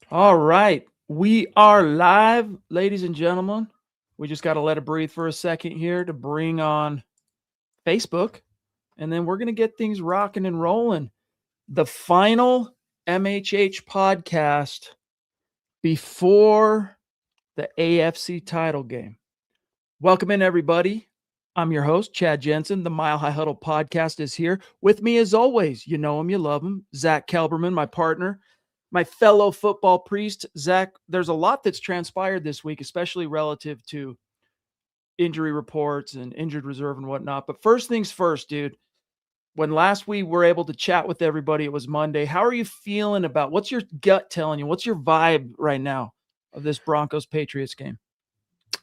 All right. We are live, ladies and gentlemen. We just got to let it breathe for a second here to bring on Facebook, and then we're going to get things rocking and rolling. The final MHH podcast before the AFC title game. Welcome in, everybody. I'm your host, Chad Jensen. The Mile High Huddle podcast is here. With me, as always, you know him, you love him, Zack Kelberman, my partner, my fellow football priest. Zack, there's a lot that's transpired this week, especially relative to injury reports and injured reserve and whatnot. But first things first, dude, when last we were able to chat with everybody, it was Monday. How are you feeling about what's your gut telling you? What's your vibe right now of this Broncos-Patriots game?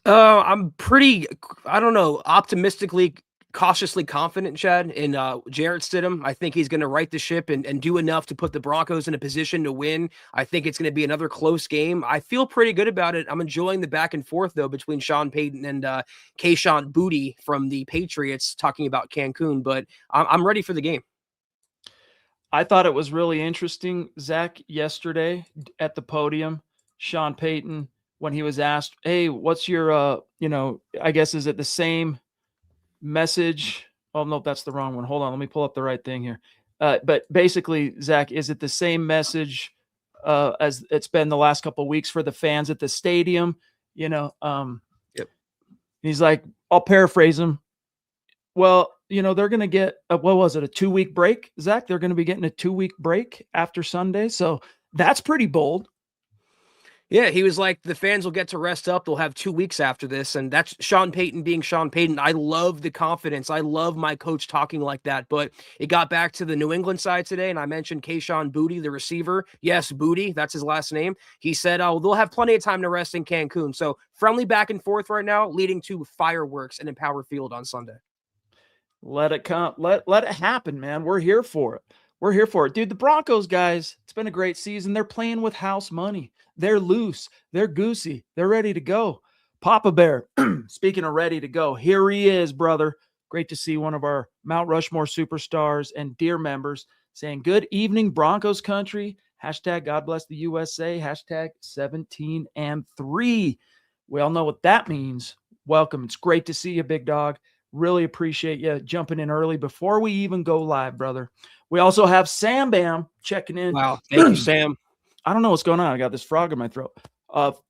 I'm pretty, I don't know, optimistically, cautiously confident, Chad, in Jarrett Stidham. I think he's going to right the ship and do enough to put the Broncos in a position to win. I think it's going to be another close game. I feel pretty good about it. I'm enjoying the back and forth, though, between Sean Payton and Kayshon Boutte from the Patriots talking about Cancun, but I'm ready for the game. I thought it was really interesting, Zack, yesterday at the podium, Sean Payton, when he was asked, hey, what's your, I guess, is it the same message? Oh, no, that's the wrong one. Hold on. Let me pull up the right thing here. But basically, Zack, is it the same message as it's been the last couple of weeks for the fans at the stadium? Yep. He's like, I'll paraphrase him. Well, they're going to get, what was it, a 2-week break, Zack? They're going to be getting a 2-week break after Sunday. So that's pretty bold. Yeah, he was like, the fans will get to rest up. They'll have 2 weeks after this. And that's Sean Payton being Sean Payton. I love the confidence. I love my coach talking like that. But it got back to the New England side today, and I mentioned Kayshon Boutte, the receiver. Yes, Boutte, that's his last name. He said, oh, they'll have plenty of time to rest in Cancun. So friendly back and forth right now, leading to fireworks in Empower Field on Sunday. Let it come. Let it happen, man. We're here for it. We're here for it. Dude, the Broncos, guys, it's been a great season. They're playing with house money. They're loose. They're goosey. They're ready to go. Papa Bear, speaking of ready to go, here he is, brother. Great to see one of our Mount Rushmore superstars and dear members saying, good evening, Broncos country. Hashtag God bless the USA. Hashtag 17 and 3. We all know what that means. Welcome. It's great to see you, big dog. Really appreciate you jumping in early before we even go live, brother. We also have Sam Bam checking in. Wow. Thank you, Sam. I don't know what's going on. I got this frog in my throat.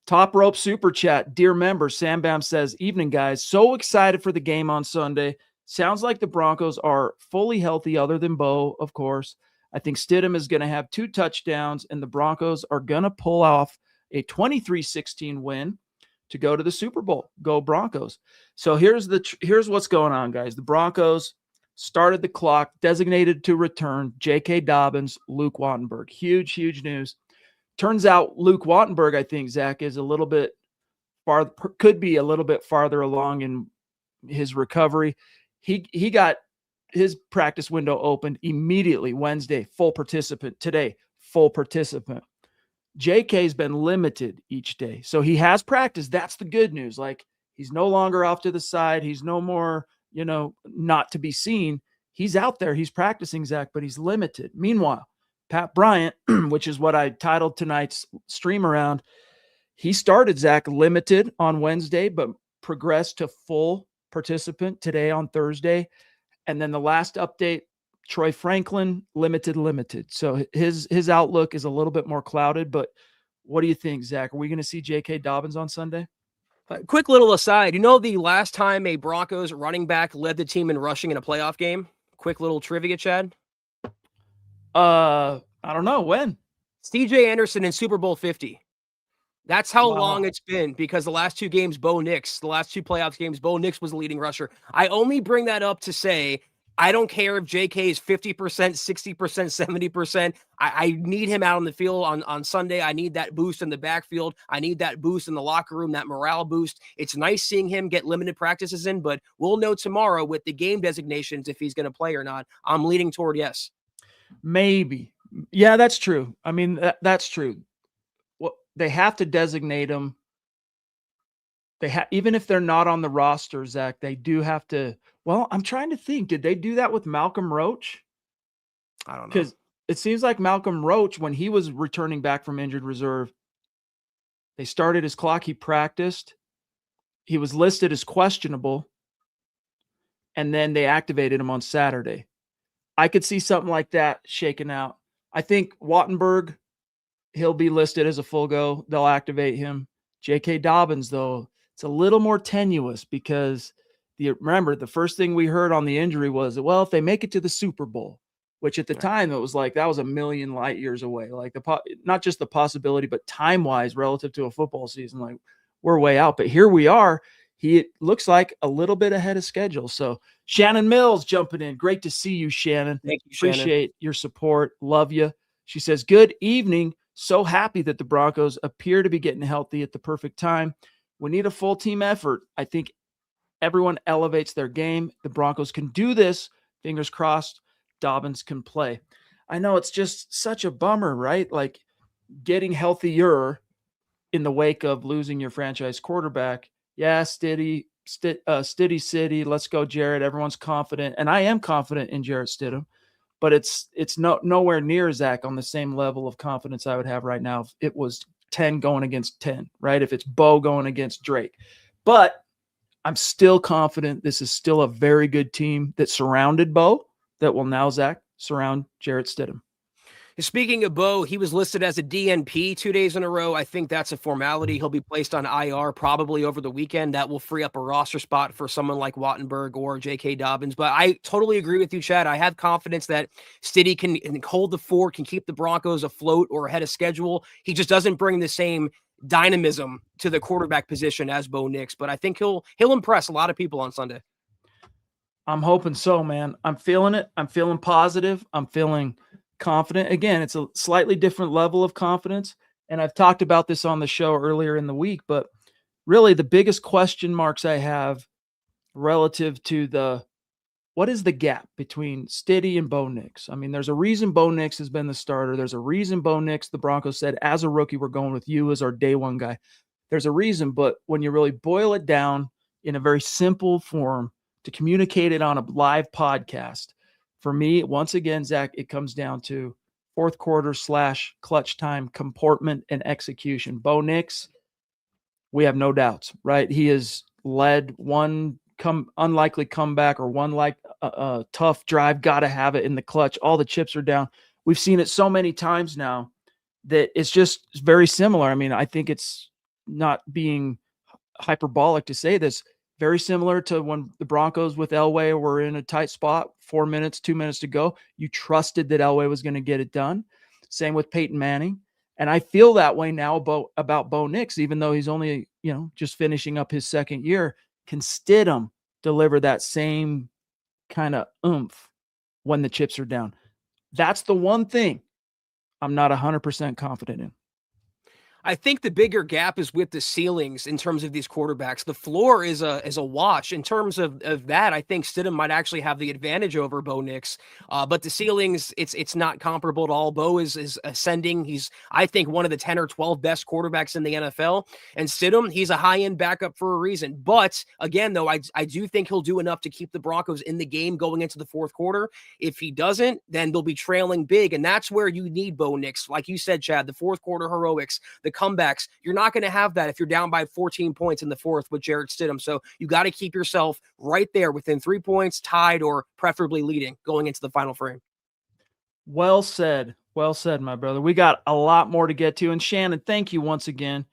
Top Rope Super Chat. Dear member, Sam Bam says, evening, guys. So excited for the game on Sunday. Sounds like the Broncos are fully healthy other than Bo, of course. I think Stidham is going to have 2 touchdowns, and the Broncos are going to pull off a 23-16 win to go to the Super Bowl. Go Broncos. So here's what's going on, guys. The Broncos started the clock, designated to return J.K. Dobbins, Luke Wattenberg. Huge news. Turns out Luke Wattenberg, I think, Zack, is a little bit far, could be a little bit farther along in his recovery. He got his practice window opened immediately Wednesday, full participant. Today, full participant. JK's been limited each day. So he has practice. That's the good news. Like, he's no longer off to the side. He's no more, not to be seen. He's out there. He's practicing, Zack, but he's limited. Meanwhile, Pat Bryant, which is what I titled tonight's stream around, he started, Zack, limited on Wednesday, but progressed to full participant today on Thursday. And then the last update, Troy Franklin, limited. So his outlook is a little bit more clouded, but what do you think, Zack? Are we going to see J.K. Dobbins on Sunday? Quick little aside. The last time a Broncos running back led the team in rushing in a playoff game? Quick little trivia, Chad. I don't know. When? C.J. Anderson in Super Bowl 50. That's how long it's been, because the last 2 games, the last 2 playoffs games, Bo Nix was the leading rusher. I only bring that up to say, I don't care if JK is 50%, 60%, 70%. I need him out on the field on Sunday. I need that boost in the backfield. I need that boost in the locker room, that morale boost. It's nice seeing him get limited practices in, but we'll know tomorrow with the game designations if he's going to play or not. I'm leaning toward yes. Maybe. Yeah, that's true. I mean, that's true. Well, they have to designate them. Even if they're not on the roster, Zack, they do have to. Well, I'm trying to think. Did they do that with Malcolm Roach? I don't know. Because it seems like Malcolm Roach, when he was returning back from injured reserve, They started his clock. He practiced. He was listed as questionable. And then they activated him on Saturday. I could see something like that shaking out. I think Wattenberg, he'll be listed as a full go. They'll activate him. J.K. Dobbins, though, it's a little more tenuous because remember, the first thing we heard on the injury was, well, if they make it to the Super Bowl, which at the time it was like that was a million light years away. Like not just the possibility, but time-wise relative to a football season, like we're way out. But here we are. He looks like a little bit ahead of schedule. So Shannon Mills jumping in. Great to see you, Shannon. Thank you, Shannon. Appreciate your support. Love you. She says, good evening. So happy that the Broncos appear to be getting healthy at the perfect time. We need a full team effort. I think everyone elevates their game. The Broncos can do this. Fingers crossed, Dobbins can play. I know it's just such a bummer, right? Like getting healthier in the wake of losing your franchise quarterback. Yeah, Stiddy City. Let's go, Jarrett. Everyone's confident. And I am confident in Jarrett Stidham. But it's nowhere near, Zach, on the same level of confidence I would have right now if it was 10 going against 10, right? If it's Bo going against Drake. But I'm still confident this is still a very good team that surrounded Bo that will now, Zach, surround Jarrett Stidham. Speaking of Bo, he was listed as a DNP 2 days in a row. I think that's a formality. He'll be placed on IR probably over the weekend. That will free up a roster spot for someone like Wattenberg or J.K. Dobbins. But I totally agree with you, Chad. I have confidence that Stiddy can hold the fort, can keep the Broncos afloat or ahead of schedule. He just doesn't bring the same dynamism to the quarterback position as Bo Nix. But I think he'll impress a lot of people on Sunday. I'm hoping so, man. I'm feeling it. I'm feeling positive. I'm feeling confident. Again, it's a slightly different level of confidence. And I've talked about this on the show earlier in the week, but really the biggest question marks I have relative to what is the gap between Stiddy and Bo Nix? I mean, there's a reason Bo Nix has been the starter. There's a reason Bo Nix, the Broncos said, as a rookie, we're going with you as our day one guy. There's a reason, but when you really boil it down in a very simple form to communicate it on a live podcast, for me, once again, Zach, it comes down to fourth quarter / clutch time comportment and execution. Bo Nix, we have no doubts, right? He has led one unlikely comeback or one tough drive, got to have it in the clutch. All the chips are down. We've seen it so many times now that it's just very similar. I mean, I think it's not being hyperbolic to say this. Very similar to when the Broncos with Elway were in a tight spot, 4 minutes, 2 minutes to go. You trusted that Elway was going to get it done. Same with Peyton Manning. And I feel that way now about Bo Nix, even though he's only, just finishing up his second year. Can Stidham deliver that same kind of oomph when the chips are down? That's the one thing I'm not 100% confident in. I think the bigger gap is with the ceilings in terms of these quarterbacks. The floor is a wash. In terms of that, I think Stidham might actually have the advantage over Bo Nix. But the ceilings, it's not comparable at all. Bo is ascending. He's, I think, one of the 10 or 12 best quarterbacks in the NFL. And Stidham, he's a high-end backup for a reason. But again, though, I do think he'll do enough to keep the Broncos in the game going into the fourth quarter. If he doesn't, then they'll be trailing big. And that's where you need Bo Nix. Like you said, Chad, the fourth quarter heroics, the comebacks. You're not going to have that if you're down by 14 points in the fourth with Jarrett Stidham. So you got to keep yourself right there within 3 points, tied or preferably leading going into the final frame. Well said. Well said, my brother. We got a lot more to get to. And Shannon, thank you once again.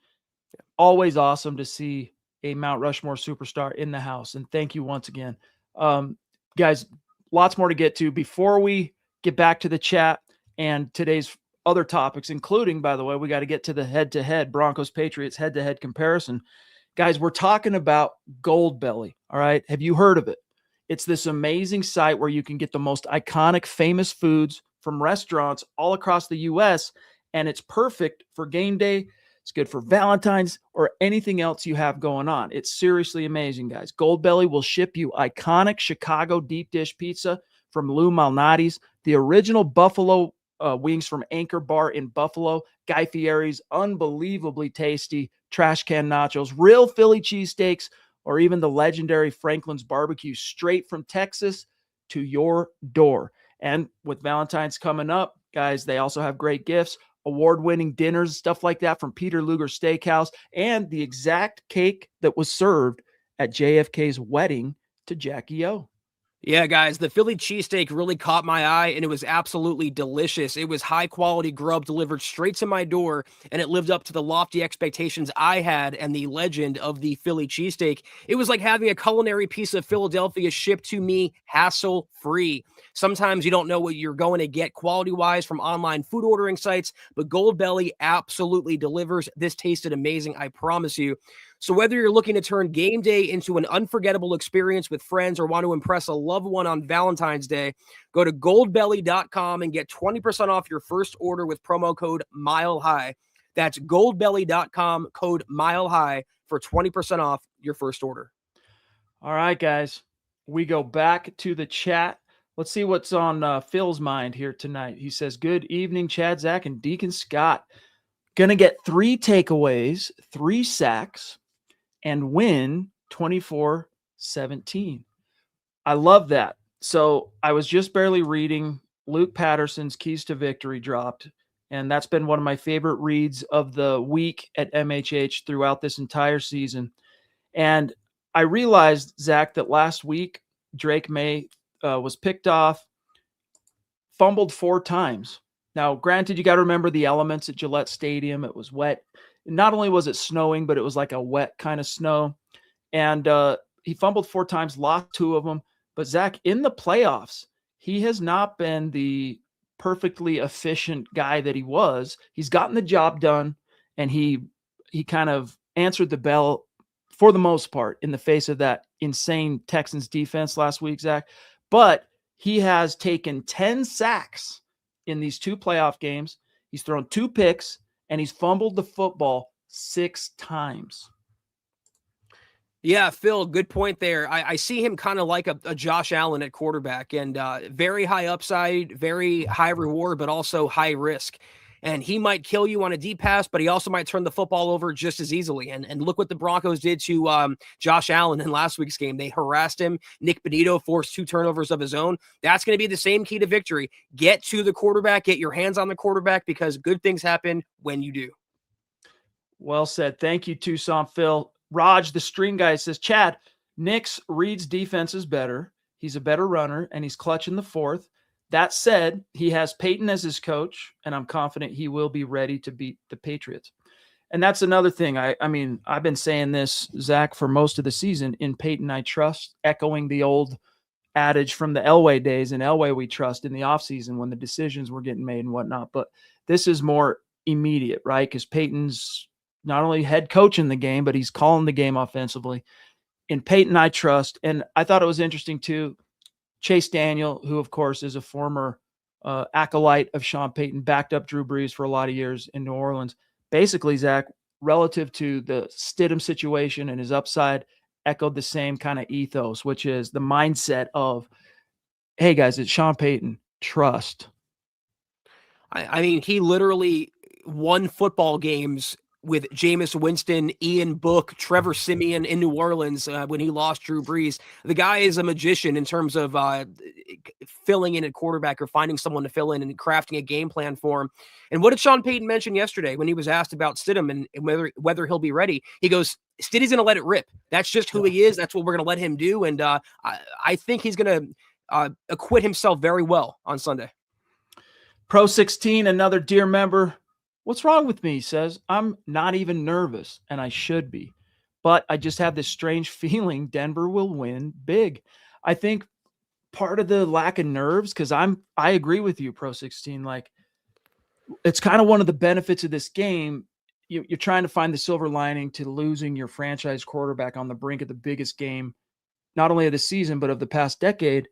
Always awesome to see a Mount Rushmore superstar in the house. And thank you once again. Guys, lots more to get to. Before we get back to the chat and today's other topics, including, by the way, we got to get to the head-to-head Broncos-Patriots head-to-head comparison. Guys, we're talking about Goldbelly, all right? Have you heard of it? It's this amazing site where you can get the most iconic, famous foods from restaurants all across the U.S., and it's perfect for game day. It's good for Valentine's or anything else you have going on. It's seriously amazing, guys. Goldbelly will ship you iconic Chicago deep dish pizza from Lou Malnati's, the original Buffalo wings from Anchor Bar in Buffalo, Guy Fieri's unbelievably tasty trash can nachos, real Philly cheesesteaks, or even the legendary Franklin's barbecue straight from Texas to your door. And with Valentine's coming up, guys, they also have great gifts. award-winning dinners, stuff like that from Peter Luger Steakhouse, and the exact cake that was served at JFK's wedding to Jackie O. Yeah, guys, the Philly cheesesteak really caught my eye, and it was absolutely delicious. It was high-quality grub delivered straight to my door, and it lived up to the lofty expectations I had and the legend of the Philly cheesesteak. It was like having a culinary piece of Philadelphia shipped to me hassle-free. Sometimes you don't know what you're going to get quality-wise from online food ordering sites, but Goldbelly absolutely delivers. This tasted amazing, I promise you. So whether you're looking to turn game day into an unforgettable experience with friends or want to impress a loved one on Valentine's Day, go to goldbelly.com and get 20% off your first order with promo code MILEHIGH. That's goldbelly.com, code MILEHIGh for 20% off your first order. All right, guys, we go back to the chat. Let's see what's on Phil's mind here tonight. He says, good evening, Chad, Zach, and Deacon Scott. Gonna get 3 takeaways, 3 sacks, and win 24-17. I love that. So I was just barely reading Luke Patterson's Keys to Victory dropped, and that's been one of my favorite reads of the week at MHH throughout this entire season. And I realized, Zach, that last week Drake May was picked off, fumbled 4 times. Now, granted, you got to remember the elements at Gillette Stadium. It was wet. Not only was it snowing, but it was like a wet kind of snow. And he fumbled 4 times, lost 2 of them. But Zach, in the playoffs, he has not been the perfectly efficient guy that he was. He's gotten the job done, and he kind of answered the bell for the most part in the face of that insane Texans defense last week, Zach. But he has taken 10 sacks in these 2 playoff games. He's thrown 2 picks, and he's fumbled the football 6 times. Yeah, Phil, good point there. I see him kind of like a Josh Allen at quarterback, and very high upside, very high reward, but also high risk. And he might kill you on a deep pass, but he also might turn the football over just as easily. And look what the Broncos did to Josh Allen in last week's game. They harassed him. Nick Benito forced 2 turnovers of his own. That's going to be the same key to victory. Get to the quarterback, get your hands on the quarterback, because good things happen when you do. Well said. Thank you, Tucson Phil. Raj, the string guy, says, Chad, Nix reads defenses better. He's a better runner, and he's clutch in the 4th. That said, he has Peyton as his coach, and I'm confident he will be ready to beat the Patriots. And that's another thing. I mean, I've been saying this, Zach, for most of the season. In Peyton, I trust, echoing the old adage from the Elway days. In Elway, we trust in the offseason when the decisions were getting made and whatnot. But this is more immediate, right? Because Peyton's not only head coach in the game, but he's calling the game offensively. In Peyton, I trust. And I thought it was interesting, too. Chase Daniel, who, of course, is a former acolyte of Sean Payton, backed up Drew Brees for a lot of years in New Orleans. Basically, Zach, relative to the Stidham situation and his upside, echoed the same kind of ethos, which is the mindset of, hey, guys, it's Sean Payton. Trust. I mean, he literally won football games with Jameis Winston, Ian Book, Trevor Siemian in New Orleans when he lost Drew Brees. The guy is a magician in terms of filling in at quarterback or finding someone to fill in and crafting a game plan for him. And what did Sean Payton mention yesterday when he was asked about Stidham and whether he'll be ready? He goes, Stidham's going to let it rip. That's just who he is. That's what we're going to let him do. And I think he's going to acquit himself very well on Sunday. Pro 16, another dear member. What's wrong with me? He says, I'm not even nervous, and I should be. But I just have this strange feeling Denver will win big. I think part of the lack of nerves, because I agree with you, Pro 16. Like, it's kind of one of the benefits of this game. You're trying to find the silver lining to losing your franchise quarterback on the brink of the biggest game, not only of the season, but of the past decade.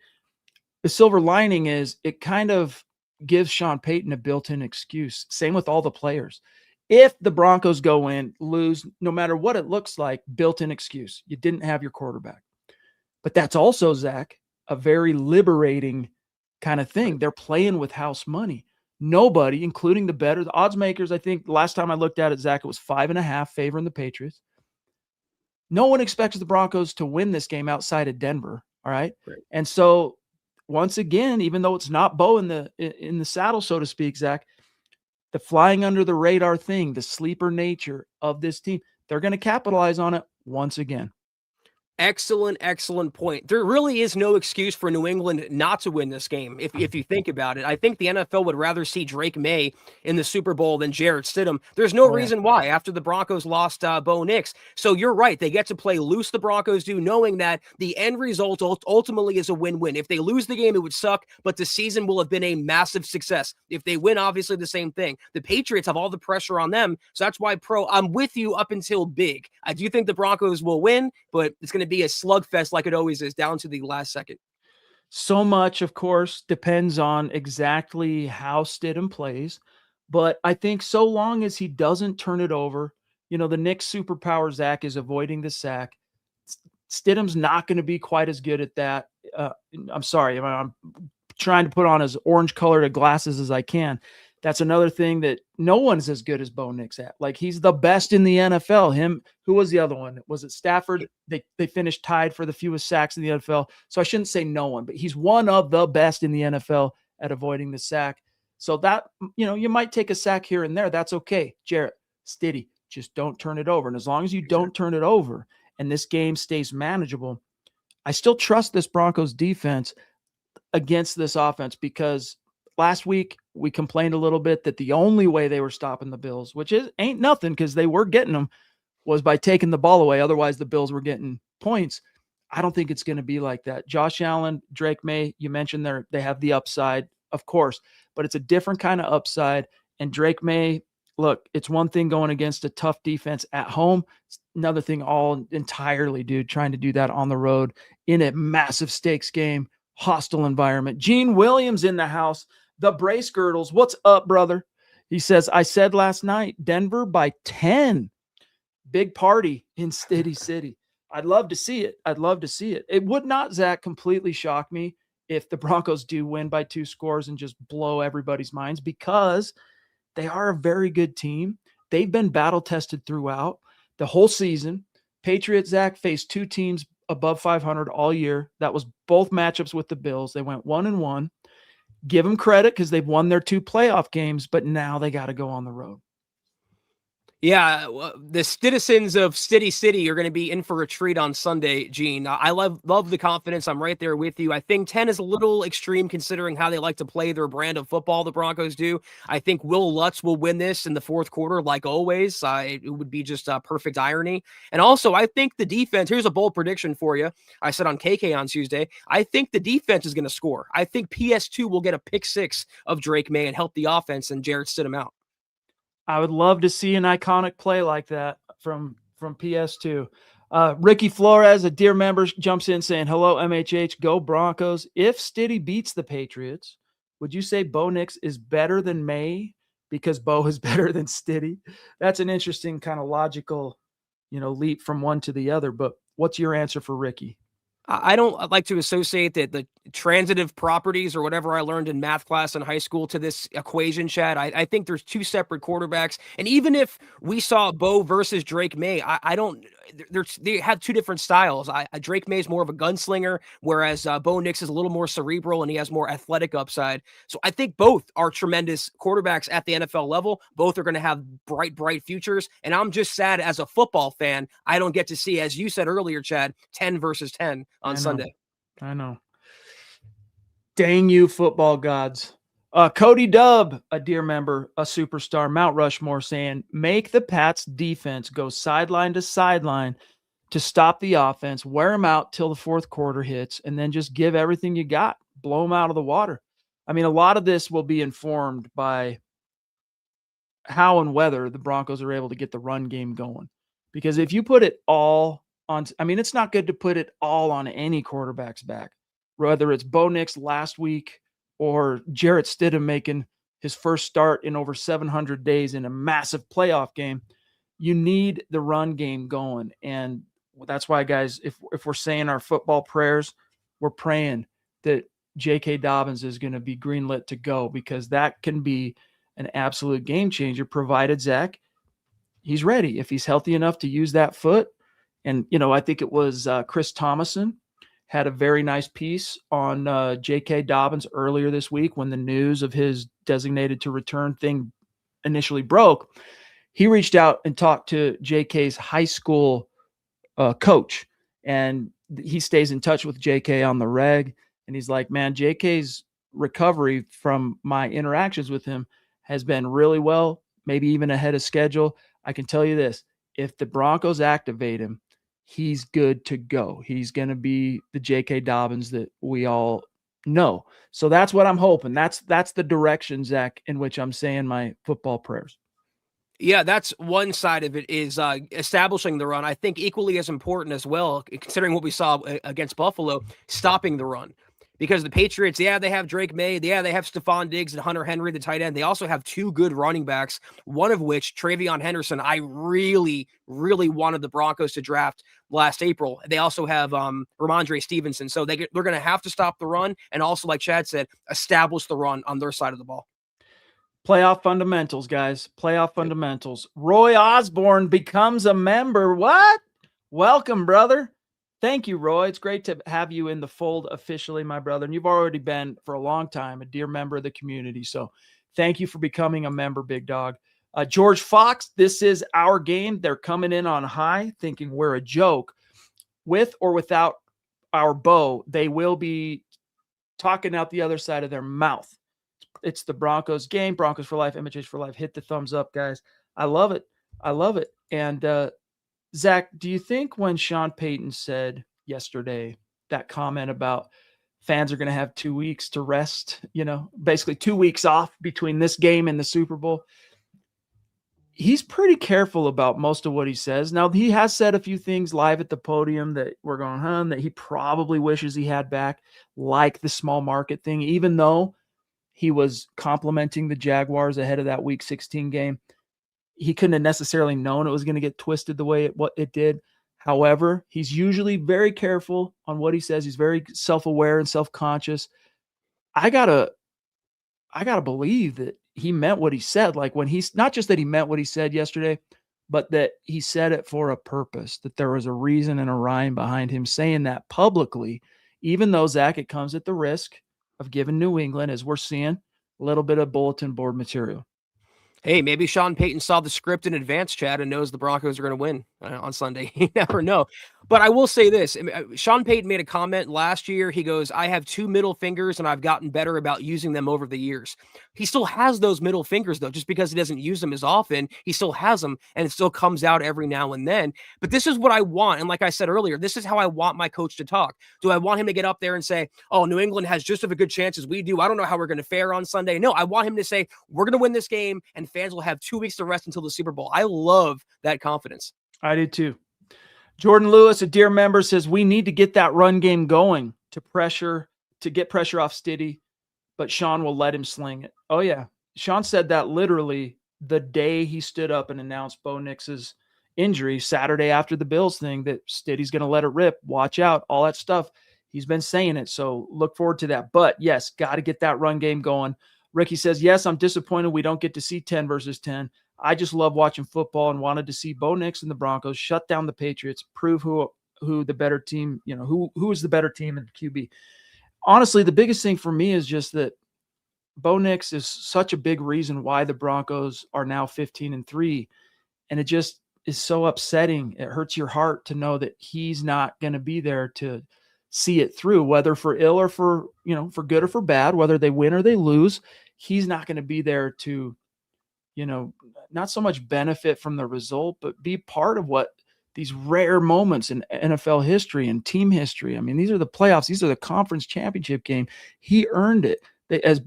The silver lining is it kind of gives Sean Payton a built-in excuse. Same with all the players. If the Broncos go in, lose, no matter what it looks like, built-in excuse. You didn't have your quarterback. But that's also, Zach, a very liberating kind of thing. They're playing with house money. Nobody, including the odds makers, I think last time I looked at it, Zach, it was 5.5 favoring the Patriots. No one expects the Broncos to win this game outside of Denver. All right. And so once again, even though it's not Bo in the saddle, so to speak, Zach, the flying under the radar thing, the sleeper nature of this team, they're going to capitalize on it once again. Excellent point. There really is no excuse for New England not to win this game, if you think about it. I think the NFL would rather see Drake May in the Super Bowl than Jarrett Stidham. There's no reason why after the Broncos lost Bo Nix. So you're right. They get to play loose, the Broncos do, knowing that the end result ultimately is a win-win. If they lose the game, it would suck, but the season will have been a massive success. If they win, obviously the same thing. The Patriots have all the pressure on them, so that's why I'm with you up until big. I do think the Broncos will win, but it's going to be a slugfest like it always is, down to the last second. So much, of course, depends on exactly how Stidham plays. But I think so long as he doesn't turn it over, the Knicks superpower, Zach, is avoiding the sack. Stidham's not going to be quite as good at that. I'm sorry. I'm trying to put on as orange-colored glasses as I can. That's another thing that no one's as good as Bo Nix at. Like, he's the best in the NFL. Who was the other one? Was it Stafford? They finished tied for the fewest sacks in the NFL. So I shouldn't say no one, but he's one of the best in the NFL at avoiding the sack. So that, you might take a sack here and there. That's okay. Jarrett, Stiddy, just don't turn it over. And as long as you don't turn it over and this game stays manageable, I still trust this Broncos defense against this offense, because last week we complained a little bit that the only way they were stopping the Bills, which ain't nothing because they were getting them, was by taking the ball away. Otherwise, the Bills were getting points. I don't think it's going to be like that. Josh Allen, Drake May, you mentioned they have the upside, of course, but it's a different kind of upside. And Drake May, look, it's one thing going against a tough defense at home. It's another thing all entirely, dude, trying to do that on the road in a massive stakes game, hostile environment. Gene Williams in the house. The Brace Girdles, what's up, brother? He says, I said last night, Denver by 10. Big party in Stiddy City. I'd love to see it. It would not, Zach, completely shock me if the Broncos do win by 2 scores and just blow everybody's minds, because they are a very good team. They've been battle-tested throughout the whole season. Patriots, Zach, faced 2 teams above 500 all year. That was both matchups with the Bills. They went 1-1. Give them credit because they've won their 2 playoff games, but now they got to go on the road. Yeah, the citizens of Stiddy City are going to be in for a treat on Sunday, Gene. I love the confidence. I'm right there with you. I think 10 is a little extreme considering how they like to play their brand of football, the Broncos do. I think Will Lutz will win this in the fourth quarter, like always. It would be just perfect irony. And also, I think the defense, here's a bold prediction for you. I said on KK on Tuesday, I think the defense is going to score. I think PS2 will get a pick 6 of Drake May and help the offense and Jarrett Stidham out. I would love to see an iconic play like that from PS2. Ricky Flores, a dear member, jumps in saying, hello, MHH, go Broncos. If Stiddy beats the Patriots, would you say Bo Nix is better than May because Bo is better than Stiddy? That's an interesting kind of logical, leap from one to the other. But what's your answer for Ricky? I don't like to associate the transitive properties or whatever I learned in math class in high school to this equation, Chad. I think there's 2 separate quarterbacks. And even if we saw Bo versus Drake May, I don't – they have 2 different styles. Drake May is more of a gunslinger, whereas Bo Nix is a little more cerebral and he has more athletic upside. So I think both are tremendous quarterbacks at the NFL level. Both are going to have bright futures. And I'm just sad as a football fan, I don't get to see, as you said earlier, Chad, 10 versus 10 on Sunday. I know. Dang you, football gods. Cody Dubb, a dear member, a superstar, Mount Rushmore, saying, make the Pats defense go sideline to sideline to stop the offense, wear them out till the fourth quarter hits, and then just give everything you got. Blow them out of the water. I mean, a lot of this will be informed by how and whether the Broncos are able to get the run game going. Because if you put it all on, it's not good to put it all on any quarterback's back, whether it's Bo Nix last week or Jarrett Stidham making his first start in over 700 days in a massive playoff game. You need the run game going. And that's why, guys, if we're saying our football prayers, we're praying that J.K. Dobbins is going to be greenlit to go, because that can be an absolute game changer, provided, Zach, he's ready. If he's healthy enough to use that foot. And, I think it was Chris Thomason had a very nice piece on J.K. Dobbins earlier this week when the news of his designated to return thing initially broke, he reached out and talked to JK's high school coach, and he stays in touch with JK on the reg. And he's like, man, JK's recovery from my interactions with him has been really well, maybe even ahead of schedule. I can tell you this, if the Broncos activate him, he's good to go. He's going to be the JK Dobbins that we all know. So that's what I'm hoping. That's the direction, Zach, in which I'm saying my football prayers. Yeah, that's one side of it, is establishing the run. I think equally as important as well, considering what we saw against Buffalo, stopping the run. Because the Patriots, yeah, they have Drake May. Yeah, they have Stephon Diggs and Hunter Henry, the tight end. They also have two good running backs, one of which, Travion Henderson, I really, really wanted the Broncos to draft last April. They also have Ramondre Stevenson. So they're going to have to stop the run and also, like Chad said, establish the run on their side of the ball. Playoff fundamentals, guys. Playoff fundamentals. Roy Osborne becomes a member. What? Welcome, brother. Thank you, Roy. It's great to have you in the fold officially, my brother. And you've already been for a long time a dear member of the community. So thank you for becoming a member, big dog. George Fox, this is our game. They're coming in on high, thinking we're a joke. With or without our bow, they will be talking out the other side of their mouth. It's the Broncos game. Broncos for life, MHH for life. Hit the thumbs up, guys. I love it. I love it. And Zach, do you think when Sean Payton said yesterday that comment about fans are going to have 2 weeks to rest, basically 2 weeks off between this game and the Super Bowl, he's pretty careful about most of what he says. Now, he has said a few things live at the podium that we're going, that he probably wishes he had back, like the small market thing, even though he was complimenting the Jaguars ahead of that Week 16 game. He couldn't have necessarily known it was going to get twisted the way it did. However, he's usually very careful on what he says. He's very self-aware and self-conscious. I gotta believe that he meant what he said. Like when he's not just that he meant what he said yesterday, but that he said it for a purpose, that there was a reason and a rhyme behind him saying that publicly, even though, Zach, it comes at the risk of giving New England, as we're seeing, a little bit of bulletin board material. Hey, maybe Sean Payton saw the script in advance, Chad, and knows the Broncos are going to win on Sunday. You never know. But I will say this. Sean Payton made a comment last year. He goes, I have two middle fingers, and I've gotten better about using them over the years. He still has those middle fingers, though. Just because he doesn't use them as often, he still has them, and it still comes out every now and then. But this is what I want. And like I said earlier, this is how I want my coach to talk. Do I want him to get up there and say, oh, New England has just as a good chance as we do. I don't know how we're going to fare on Sunday. No, I want him to say, we're going to win this game, and fans will have 2 weeks to rest until the Super Bowl. I love that confidence. I do too. Jordan Lewis, a dear member, says we need to get that run game going to get pressure off Stiddy, but Sean will let him sling it. Oh yeah. Sean said that literally the day he stood up and announced Bo Nix's injury Saturday after the Bills thing, that Stiddy's going to let it rip. Watch out, all that stuff. He's been saying it. So look forward to that. But yes, got to get that run game going. Ricky says, yes, I'm disappointed we don't get to see 10 versus 10. I just love watching football and wanted to see Bo Nix and the Broncos shut down the Patriots, prove who the better team, who is the better team in QB. Honestly, the biggest thing for me is just that Bo Nix is such a big reason why the Broncos are now 15-3. And it just is so upsetting. It hurts your heart to know that he's not going to be there to see it through, whether for ill or for good or for bad, whether they win or they lose. He's not going to be there to, not so much benefit from the result, but be part of what these rare moments in NFL history and team history. I mean, these are the playoffs. These are the conference championship game. He earned it.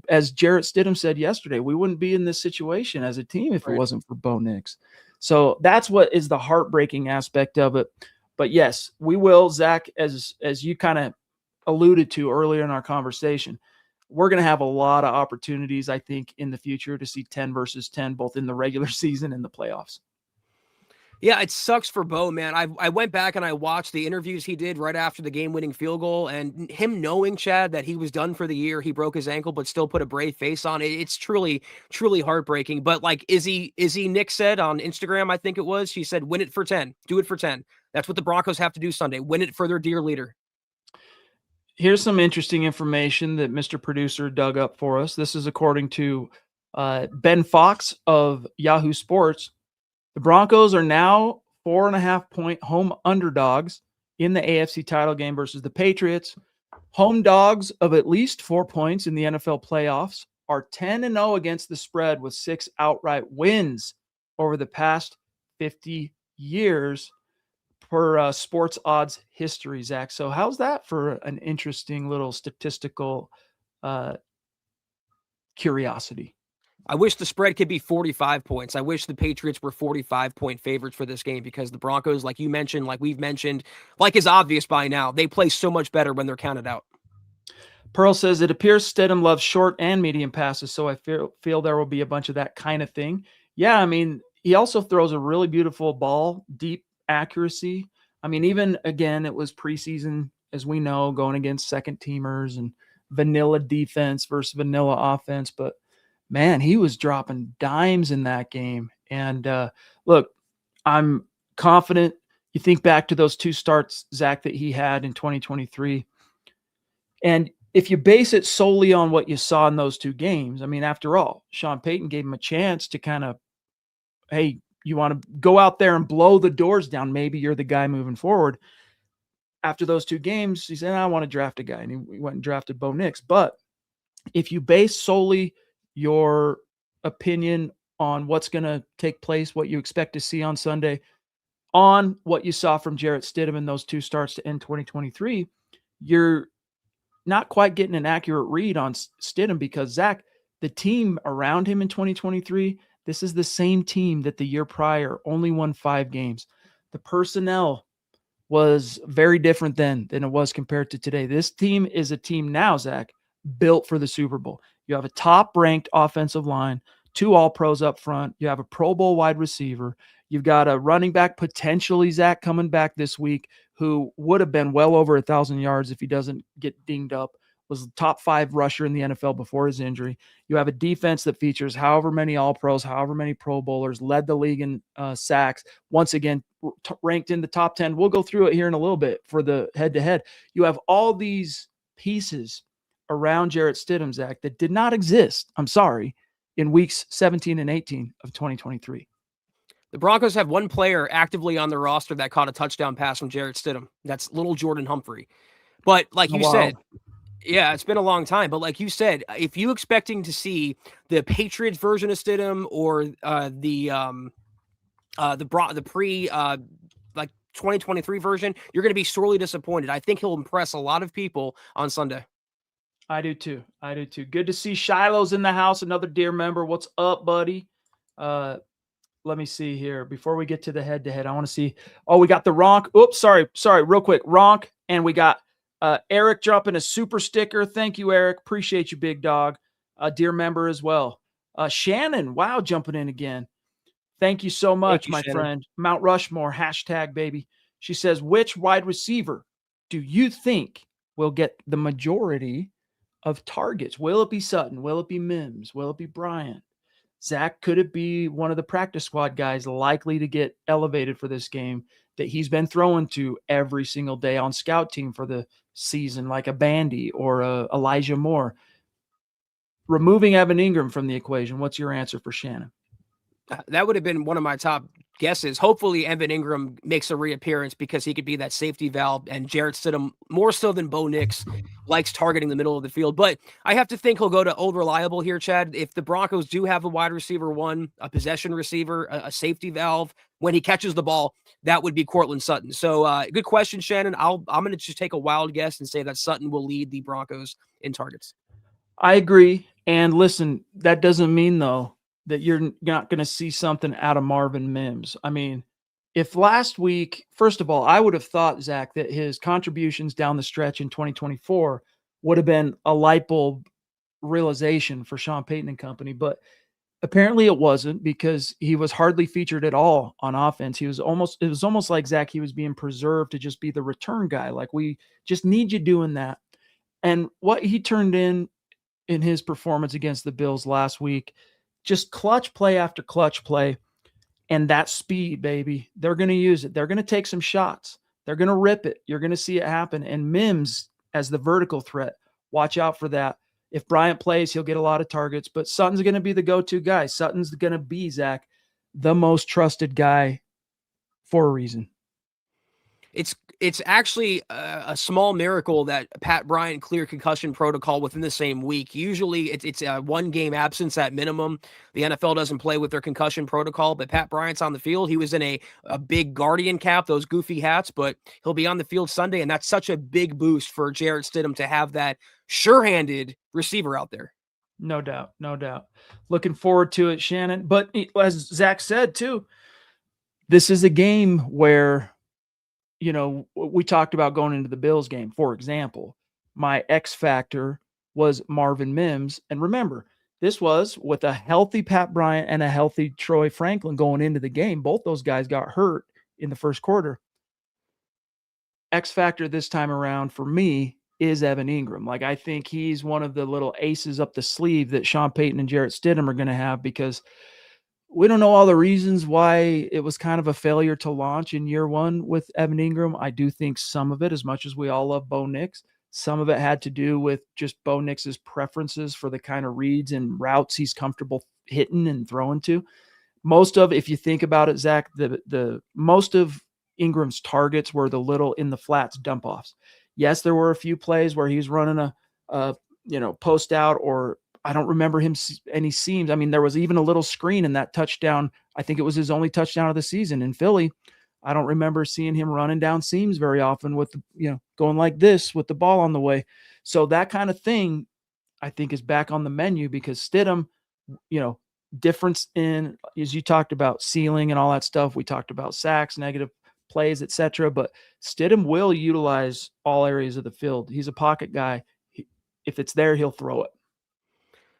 As Jarrett Stidham said yesterday, we wouldn't be in this situation as a team if it wasn't for Bo Nix. So that's what is the heartbreaking aspect of it. But yes, we will, Zach, as you kind of alluded to earlier in our conversation, we're going to have a lot of opportunities, I think, in the future to see 10 versus 10, both in the regular season and the playoffs. Yeah, it sucks for Bo, man. I went back and I watched the interviews he did right after the game-winning field goal, and him knowing, Chad, that he was done for the year, he broke his ankle, but still put a brave face on it. It's truly, truly heartbreaking. But like Izzy Nick said on Instagram, I think it was, she said, win it for 10. Do it for 10. That's what the Broncos have to do Sunday. Win it for their dear leader. Here's some interesting information that Mr. Producer dug up for us. This is according to Ben Fox of Yahoo Sports, the Broncos are now 4.5-point home underdogs in the AFC title game versus the Patriots. Home dogs of at least 4 points in the NFL playoffs are 10-0 against the spread with 6 outright wins over the past 50 years per sports odds history, Zach. So how's that for an interesting little statistical curiosity? I wish the spread could be 45 points. I wish the Patriots were 45-point favorites for this game because the Broncos, like you mentioned, like we've mentioned, like is obvious by now, they play so much better when they're counted out. Pearl says, it appears Stidham loves short and medium passes, so I feel there will be a bunch of that kind of thing. Yeah, I mean, he also throws a really beautiful ball, deep accuracy. I mean, even, again, it was preseason, as we know, going against second-teamers and vanilla defense versus vanilla offense, but man, he was dropping dimes in that game. And look, I'm confident. You think back to those 2 starts, Zach, that he had in 2023. And if you base it solely on what you saw in those 2 games, I mean, after all, Sean Payton gave him a chance to kind of, hey, you want to go out there and blow the doors down. Maybe you're the guy moving forward. After those 2 games, he said, I want to draft a guy. And he went and drafted Bo Nix. But if you base solely your opinion on what's going to take place, what you expect to see on Sunday, on what you saw from Jarrett Stidham in those 2 starts to end 2023, you're not quite getting an accurate read on Stidham because, Zach, the team around him in 2023, this is the same team that the year prior only won 5 games. The personnel was very different then than it was compared to today. This team is a team now, Zach, built for the Super Bowl. You have a top-ranked offensive line, 2 All-Pros up front. You have a Pro Bowl wide receiver. You've got a running back potentially, Zach, coming back this week, who would have been well over 1,000 yards if he doesn't get dinged up, was the top 5 rusher in the NFL before his injury. You have a defense that features however many All-Pros, however many Pro Bowlers, led the league in sacks, once again, ranked in the top 10. We'll go through it here in a little bit for the head-to-head. You have all these pieces around Jarrett Stidham, Zach, that did not exist, I'm sorry, in weeks 17 and 18 of 2023. The Broncos have 1 player actively on their roster that caught a touchdown pass from Jarrett Stidham. That's little Jordan Humphrey. But like you said, yeah, it's been a long time. But like you said, if you expecting to see the Patriots version of Stidham or the pre like 2023 version, you're going to be sorely disappointed. I think he'll impress a lot of people on Sunday. I do too. Good to see Shiloh's in the house, another dear member. What's up, buddy? Let me see here. Before we get to the head-to-head, I want to see. Oh, we got the Ronk. Oops, sorry, real quick. Ronk, and we got Eric dropping a super sticker. Thank you, Eric. Appreciate you, big dog. Dear member as well. Shannon, wow, jumping in again. Thank you so much, my friend. Mount Rushmore, hashtag baby. She says, which wide receiver do you think will get the majority of targets? Will it be Sutton? Will it be Mims? Will it be Bryant? Zach, could it be one of the practice squad guys likely to get elevated for this game that he's been throwing to every single day on scout team for the season, like a Bandy or a Elijah Moore? Removing Evan Ingram from the equation, what's your answer for Shannon? That would have been one of my top guesses. Hopefully Evan Ingram makes a reappearance because he could be that safety valve, and Jarrett Stidham, more so than Bo Nix, likes targeting the middle of the field. But I have to think he'll go to old reliable here, Chad. If the Broncos do have a wide receiver 1, a possession receiver, a safety valve, when he catches the ball, that would be Courtland Sutton. So good question, Shannon. I'm going to just take a wild guess and say that Sutton will lead the Broncos in targets. I agree. And listen, that doesn't mean, though, that you're not going to see something out of Marvin Mims. I mean, if last week, first of all, I would have thought, Zach, that his contributions down the stretch in 2024 would have been a light bulb realization for Sean Payton and company, but apparently it wasn't, because he was hardly featured at all on offense. It was almost like, Zach, he was being preserved to just be the return guy. Like, we just need you doing that. And what he turned in his performance against the Bills last week, just clutch play after clutch play, and that speed, baby. They're going to use it. They're going to take some shots. They're going to rip it. You're going to see it happen. And Mims, as the vertical threat, watch out for that. If Bryant plays, he'll get a lot of targets, but Sutton's going to be the go-to guy. Sutton's going to be, Zach, the most trusted guy for a reason. It's actually a small miracle that Pat Bryant cleared concussion protocol within the same week. Usually it's a 1-game absence at minimum. The NFL doesn't play with their concussion protocol, but Pat Bryant's on the field. He was in a big Guardian cap, those goofy hats, but he'll be on the field Sunday, and that's such a big boost for Jarrett Stidham to have that sure-handed receiver out there. No doubt. No doubt. Looking forward to it, Shannon. But as Zach said, too, this is a game where, we talked about going into the Bills game. For example, my X factor was Marvin Mims. And remember, this was with a healthy Pat Bryant and a healthy Troy Franklin going into the game. Both those guys got hurt in the first quarter. X factor this time around for me is Evan Ingram. Like, I think he's one of the little aces up the sleeve that Sean Payton and Jarrett Stidham are going to have, because we don't know all the reasons why it was kind of a failure to launch in year one with Evan Ingram. I do think some of it, as much as we all love Bo Nix, some of it had to do with just Bo Nix's preferences for the kind of reads and routes he's comfortable hitting and throwing to. Most of, if you think about it, Zach, the most of Ingram's targets were the little in the flats dump offs. Yes, there were a few plays where he was running a post out, or I don't remember him any seams. I mean, there was even a little screen in that touchdown. I think it was his only touchdown of the season in Philly. I don't remember seeing him running down seams very often with, going like this with the ball on the way. So that kind of thing, I think, is back on the menu, because Stidham, difference in, as you talked about, ceiling and all that stuff. We talked about sacks, negative plays, etc. But Stidham will utilize all areas of the field. He's a pocket guy. If it's there, he'll throw it.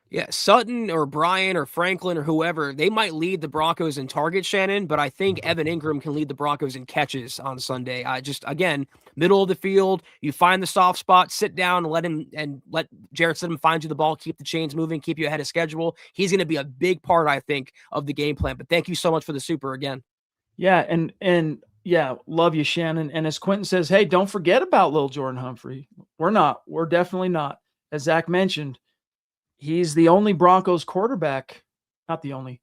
Yeah, Sutton or Bryant or Franklin or whoever, they might lead the Broncos in targets, Shannon, but I think Evan Ingram can lead the Broncos in catches on Sunday. Again, middle of the field, you find the soft spot, sit down, and let Jarrett Stidham find you the ball, keep the chains moving, keep you ahead of schedule. He's going to be a big part, I think, of the game plan. But thank you so much for the super again. Yeah, and yeah, love you, Shannon. And as Quentin says, hey, don't forget about Lil Jordan Humphrey. We're definitely not. As Zach mentioned, he's the only Broncos quarterback, the only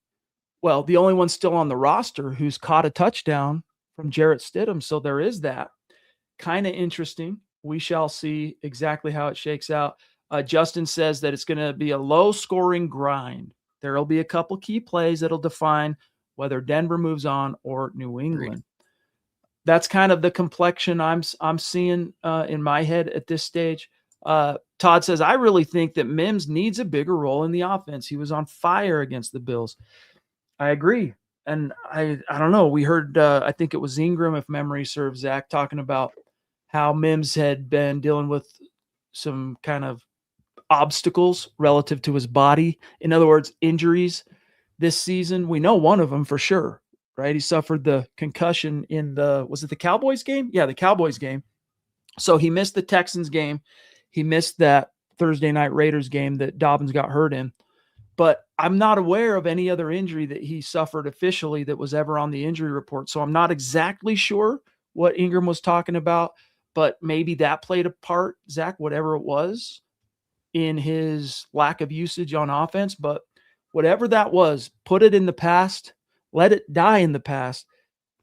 one still on the roster who's caught a touchdown from Jarrett Stidham. So there is that. Kind of interesting. We shall see exactly how it shakes out. Justin says that it's going to be a low-scoring grind. There will be a couple key plays that'll define whether Denver moves on or New England. Agreed. That's kind of the complexion I'm seeing in my head at this stage. Todd says, I really think that Mims needs a bigger role in the offense. He was on fire against the Bills. I agree. And I don't know. We heard, I think it was Ingram, if memory serves, Zach, talking about how Mims had been dealing with some kind of obstacles relative to his body. In other words, injuries this season. We know one of them for sure, right? He suffered the concussion in was it the Cowboys game? Yeah, the Cowboys game. So he missed the Texans game. He missed that Thursday night Raiders game that Dobbins got hurt in. But I'm not aware of any other injury that he suffered officially that was ever on the injury report. So I'm not exactly sure what Ingram was talking about, but maybe that played a part, Zach, whatever it was, in his lack of usage on offense. But whatever that was, put it in the past, let it die in the past.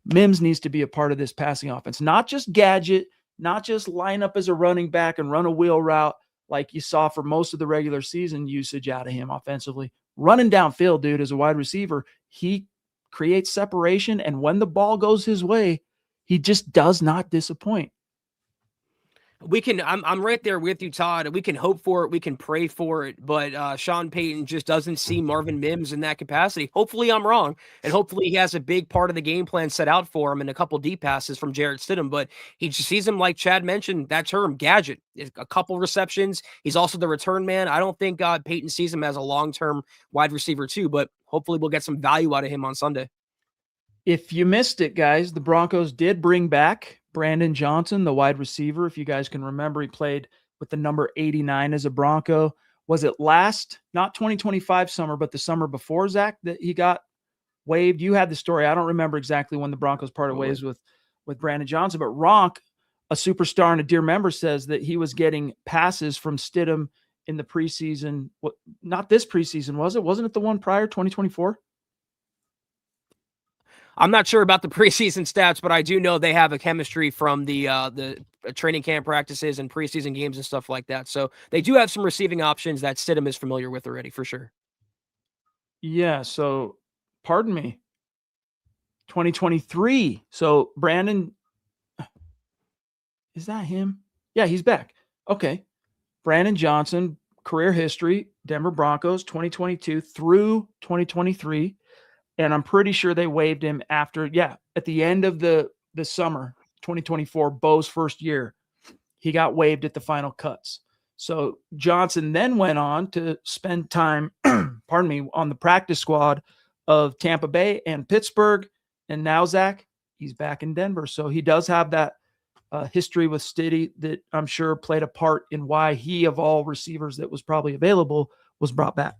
Mims needs to be a part of this passing offense, not just gadget, not just line up as a running back and run a wheel route like you saw for most of the regular season usage out of him offensively. Running downfield, dude, as a wide receiver, he creates separation, and when the ball goes his way, he just does not disappoint. I'm right there with you, Todd. We can hope for it. We can pray for it. But Sean Payton just doesn't see Marvin Mims in that capacity. Hopefully I'm wrong. And hopefully he has a big part of the game plan set out for him and a couple deep passes from Jarrett Stidham. But he just sees him, like Chad mentioned, that term, gadget. A couple receptions. He's also the return man. I don't think Payton sees him as a long-term wide receiver too. But hopefully we'll get some value out of him on Sunday. If you missed it, guys, the Broncos did bring back Brandon Johnson, the wide receiver. If you guys can remember, he played with the number 89 as a Bronco. Was it not 2025 summer, but the summer before, Zach, that he got waived? You had the story. I don't remember exactly when the Broncos parted ways with Brandon Johnson, but Ronk, a superstar and a dear member, says that he was getting passes from Stidham in the preseason. What? Not this preseason, was it? Wasn't it the one prior, 2024? I'm not sure about the preseason stats, but I do know they have a chemistry from the training camp practices and preseason games and stuff like that. So they do have some receiving options that Stidham is familiar with already, for sure. Yeah. So, pardon me, 2023. So Brandon, is that him? Yeah, he's back. Okay. Brandon Johnson, career history, Denver Broncos, 2022 through 2023. And I'm pretty sure they waived him after, at the end of the summer, 2024, Bo's first year. He got waived at the final cuts. So Johnson then went on to spend time, pardon me, on the practice squad of Tampa Bay and Pittsburgh. And now, Zach, he's back in Denver. So he does have that history with Stiddy that I'm sure played a part in why he, of all receivers that was probably available, was brought back.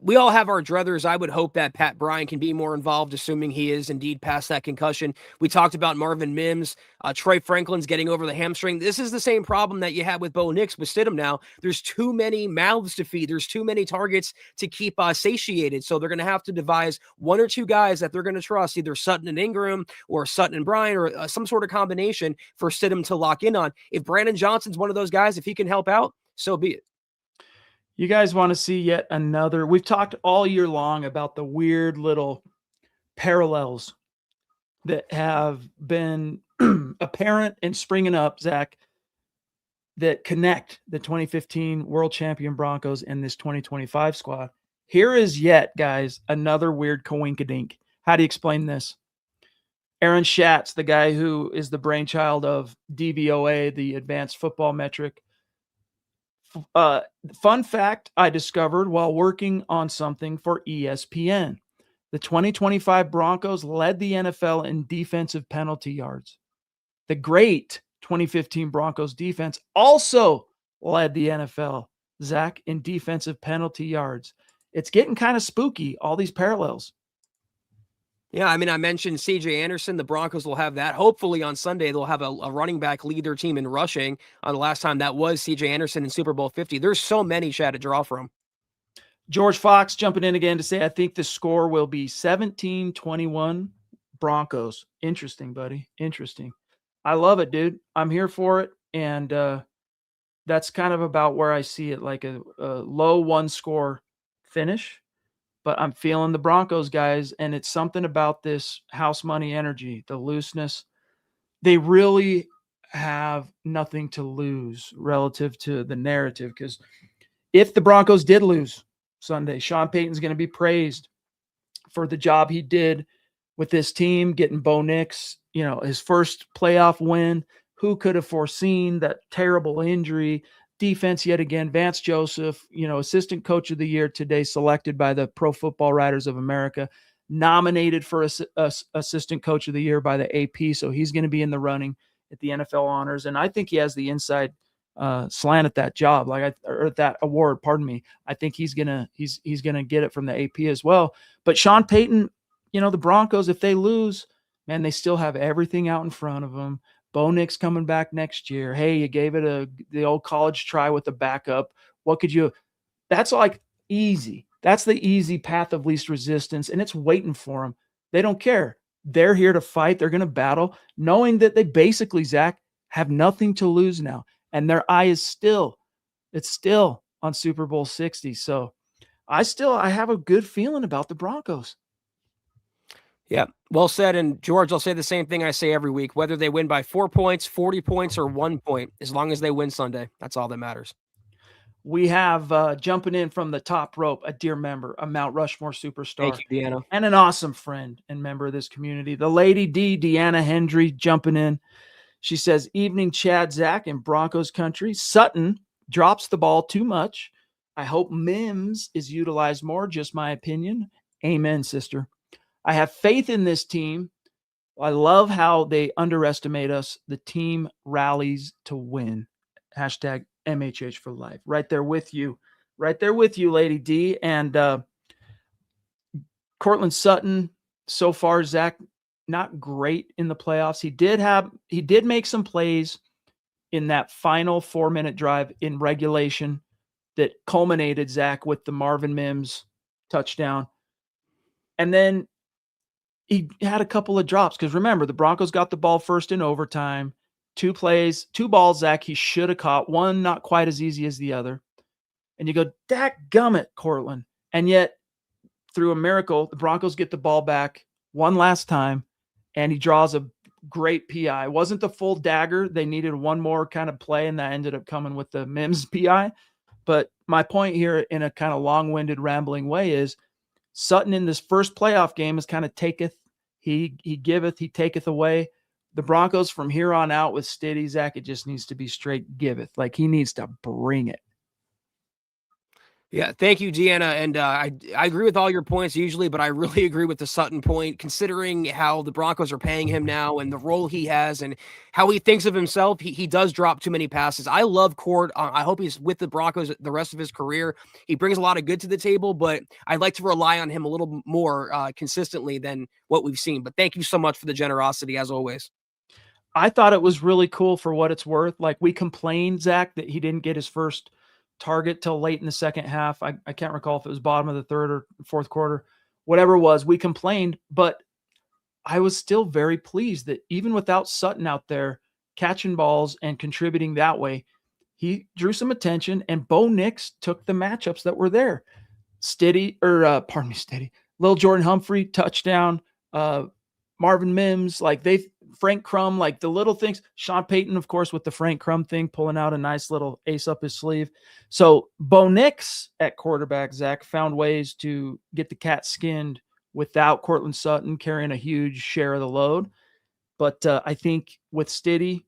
We all have our druthers. I would hope that Pat Bryant can be more involved, assuming he is indeed past that concussion. We talked about Marvin Mims. Troy Franklin's getting over the hamstring. This is the same problem that you had with Bo Nix with Stidham now. There's too many mouths to feed. There's too many targets to keep satiated. So they're going to have to devise one or two guys that they're going to trust, either Sutton and Ingram or Sutton and Bryant, or some sort of combination for Stidham to lock in on. If Brandon Johnson's one of those guys, if he can help out, so be it. You guys want to see yet another? We've talked all year long about the weird little parallels that have been apparent and springing up, Zach, that connect the 2015 world champion Broncos and this 2025 squad. Here is yet, guys, another weird coinkydink. How do you explain this? Aaron Schatz, the guy who is the brainchild of DVOA, the advanced football metric. Fun fact I discovered while working on something for ESPN. The 2025 Broncos led the NFL in defensive penalty yards. The great 2015 Broncos defense also led the NFL, Zach, in defensive penalty yards. It's getting kind of spooky, all these parallels. Yeah, I mean, I mentioned C.J. Anderson. The Broncos will have that. Hopefully on Sunday, they'll have a running back lead their team in rushing. The last time that was C.J. Anderson in Super Bowl 50. There's so many, Chad, to draw from. George Fox jumping in again to say, I think the score will be 17-21 Broncos. Interesting, buddy. Interesting. I love it, dude. I'm here for it. And that's kind of about where I see it, like a low one-score finish. But I'm feeling the Broncos, guys, and it's something about this house money energy, the looseness. They really have nothing to lose relative to the narrative, because if the Broncos did lose Sunday, Sean Payton's going to be praised for the job he did with this team, getting Bo Nix, his first playoff win. Who could have foreseen that terrible injury? Defense yet again. Vance Joseph, assistant coach of the year today, selected by the Pro Football Writers of America, nominated for assistant coach of the year by the AP. So he's going to be in the running at the NFL honors. And I think he has the inside slant at that job, or at that award, pardon me. I think he's going to get it from the AP as well. But Sean Payton, the Broncos, if they lose, man, they still have everything out in front of them. Bo Nix coming back next year. Hey, you gave it the old college try with the backup. What could you? That's like easy. That's the easy path of least resistance, and it's waiting for them. They don't care. They're here to fight. They're going to battle, knowing that they basically, Zach, have nothing to lose now, and their eye is still on Super Bowl 60. So I have a good feeling about the Broncos. Yeah, well said. And George, I'll say the same thing I say every week, whether they win by 4 points, 40 points, or 1 point, as long as they win Sunday, that's all that matters. We have jumping in from the top rope, a dear member, a Mount Rushmore superstar. Thank you, Deanna. And an awesome friend and member of this community. The Lady D, Deanna Hendry, jumping in. She says, evening, Chad, Zach, in Broncos country. Sutton drops the ball too much. I hope Mims is utilized more, just my opinion. Amen, sister. I have faith in this team. I love how they underestimate us. The team rallies to win. Hashtag MHH for life. Right there with you. Right there with you, Lady D. And Cortland Sutton, so far, Zach, not great in the playoffs. He did make some plays in that final 4-minute drive in regulation that culminated, Zach, with the Marvin Mims touchdown. And then he had a couple of drops because remember, the Broncos got the ball first in overtime. 2 balls, Zach, he should have caught. One not quite as easy as the other. And you go, dadgummit, Cortland. And yet, through a miracle, the Broncos get the ball back one last time, and he draws a great PI. It wasn't the full dagger. They needed one more kind of play, and that ended up coming with the Mims PI. But my point here in a kind of long-winded, rambling way is Sutton in this first playoff game is kind of taketh, he giveth, he taketh away. The Broncos from here on out with Stiddy, Zach, it just needs to be straight giveth. Like he needs to bring it. Yeah, thank you, Deanna. And I agree with all your points usually, but I really agree with the Sutton point, considering how the Broncos are paying him now and the role he has and how he thinks of himself. He does drop too many passes. I love Cord. I hope he's with the Broncos the rest of his career. He brings a lot of good to the table, but I'd like to rely on him a little more consistently than what we've seen. But thank you so much for the generosity, as always. I thought it was really cool for what it's worth. Like we complained, Zach, that he didn't get his first target till late in the second half. I can't recall if it was bottom of the third or fourth quarter, whatever it was. We complained, but I was still very pleased that even without Sutton out there catching balls and contributing that way, he drew some attention, and Bo Nix took the matchups that were there. Stiddy. Lil Jordan Humphrey, touchdown. Marvin Mims, like Frank Crum, like the little things. Sean Payton, of course, with the Frank Crum thing, pulling out a nice little ace up his sleeve. So Bo Nix at quarterback, Zach, found ways to get the cat skinned without Cortland Sutton carrying a huge share of the load. But I think with Stiddy,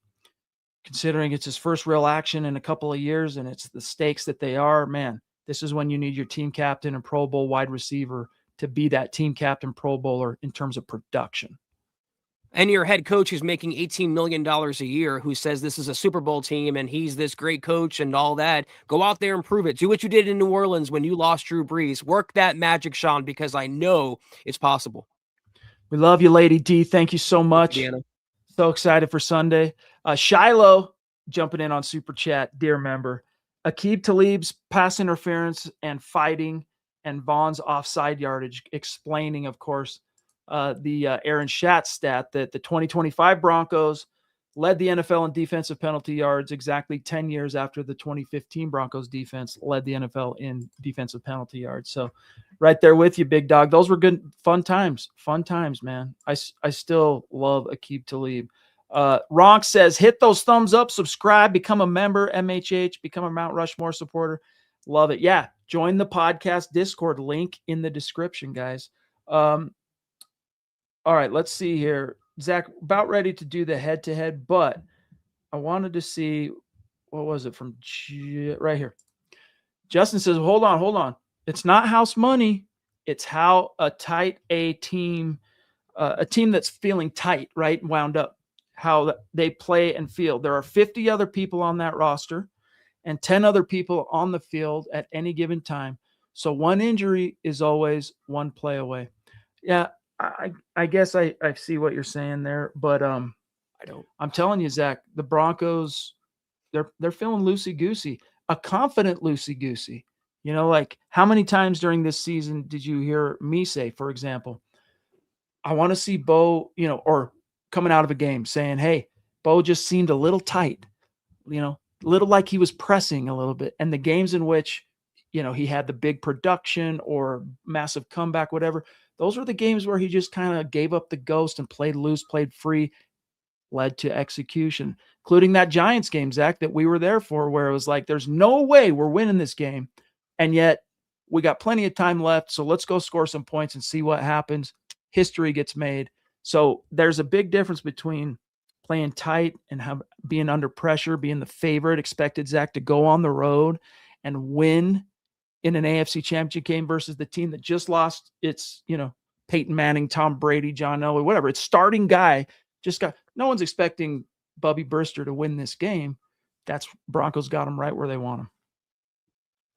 considering it's his first real action in a couple of years and it's the stakes that they are, man, this is when you need your team captain and Pro Bowl wide receiver to be that team captain Pro Bowler in terms of production. And your head coach who's making $18 million a year, who says this is a Super Bowl team and he's this great coach and all that, go out there and prove it. Do what you did in New Orleans when you lost Drew Brees. Work that magic, Sean, because I know it's possible. We love you, Lady D. Thank you so much. So excited for Sunday. Shiloh jumping in on Super Chat, dear member. Aqib Talib's pass interference and fighting and Vaughn's offside yardage, explaining, of course, the Aaron Schatz stat that the 2025 Broncos led the NFL in defensive penalty yards exactly 10 years after the 2015 Broncos defense led the NFL in defensive penalty yards. So right there with you, big dog. Those were good, fun times, man. I still love Aqib Talib. Ronk says, hit those thumbs up, subscribe, become a member, MHH, become a Mount Rushmore supporter. Love it. Yeah. Join the podcast Discord, link in the description, guys. All right, let's see here. Zach, about ready to do the head-to-head, but I wanted to see, what was it from right here? Justin says, hold on. It's not house money. It's how a team that's feeling tight, right, wound up, how they play and feel. There are 50 other people on that roster and 10 other people on the field at any given time. So one injury is always one play away. Yeah, I guess I see what you're saying there, but I'm telling you, Zach, the Broncos, they're feeling loosey-goosey, a confident loosey-goosey. You know, like how many times during this season did you hear me say, for example, I want to see Bo, or coming out of a game saying, hey, Bo just seemed a little tight, little like he was pressing a little bit. And the games in which, he had the big production or massive comeback, whatever, those were the games where he just kind of gave up the ghost and played loose, played free, led to execution, including that Giants game, Zach, that we were there for, where it was like, there's no way we're winning this game. And yet we got plenty of time left. So let's go score some points and see what happens. History gets made. So there's a big difference between playing tight and being under pressure, being the favorite, expected Zach to go on the road and win in an AFC championship game versus the team that just lost its, Peyton Manning, Tom Brady, John Elway, whatever. It's starting guy no one's expecting Bubby Burster to win this game. That's Broncos got them right where they want them.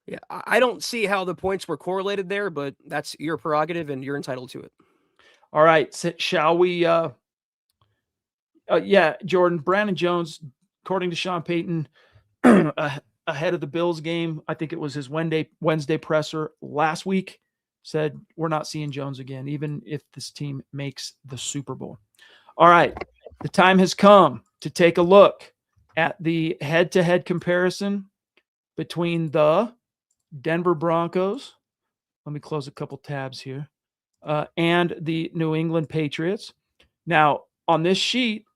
Yeah, I don't see how the points were correlated there, but that's your prerogative and you're entitled to it. All right. So shall we, yeah, Jordan, Brandon Jones according to Sean Payton, ahead of the Bills game, I think it was his Wednesday presser last week, said, we're not seeing Jones again, even if this team makes the Super Bowl. All right. The time has come to take a look at the head-to-head comparison between the Denver Broncos. Let me close a couple tabs here. And the New England Patriots. Now, on this sheet,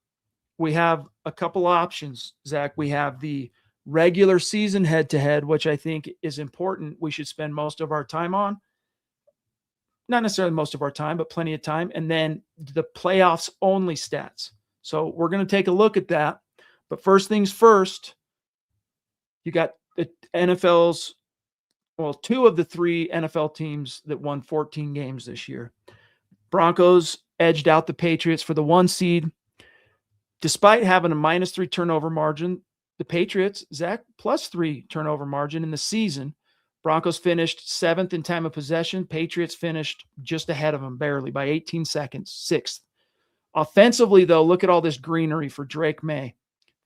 we have a couple options, Zach. We have the regular season head-to-head, which I think is important. We should spend most of our time on. Not necessarily most of our time, but plenty of time. And then the playoffs only stats. So we're going to take a look at that. But first things first, you got the NFL's, well, 2 of the 3 NFL teams that won 14 games this year. Broncos edged out the Patriots for the 1 seed. Despite having a -3 turnover margin, the Patriots, Zach, +3 turnover margin in the season. Broncos finished 7th in time of possession. Patriots finished just ahead of them, barely, by 18 seconds, 6th. Offensively, though, look at all this greenery for Drake May.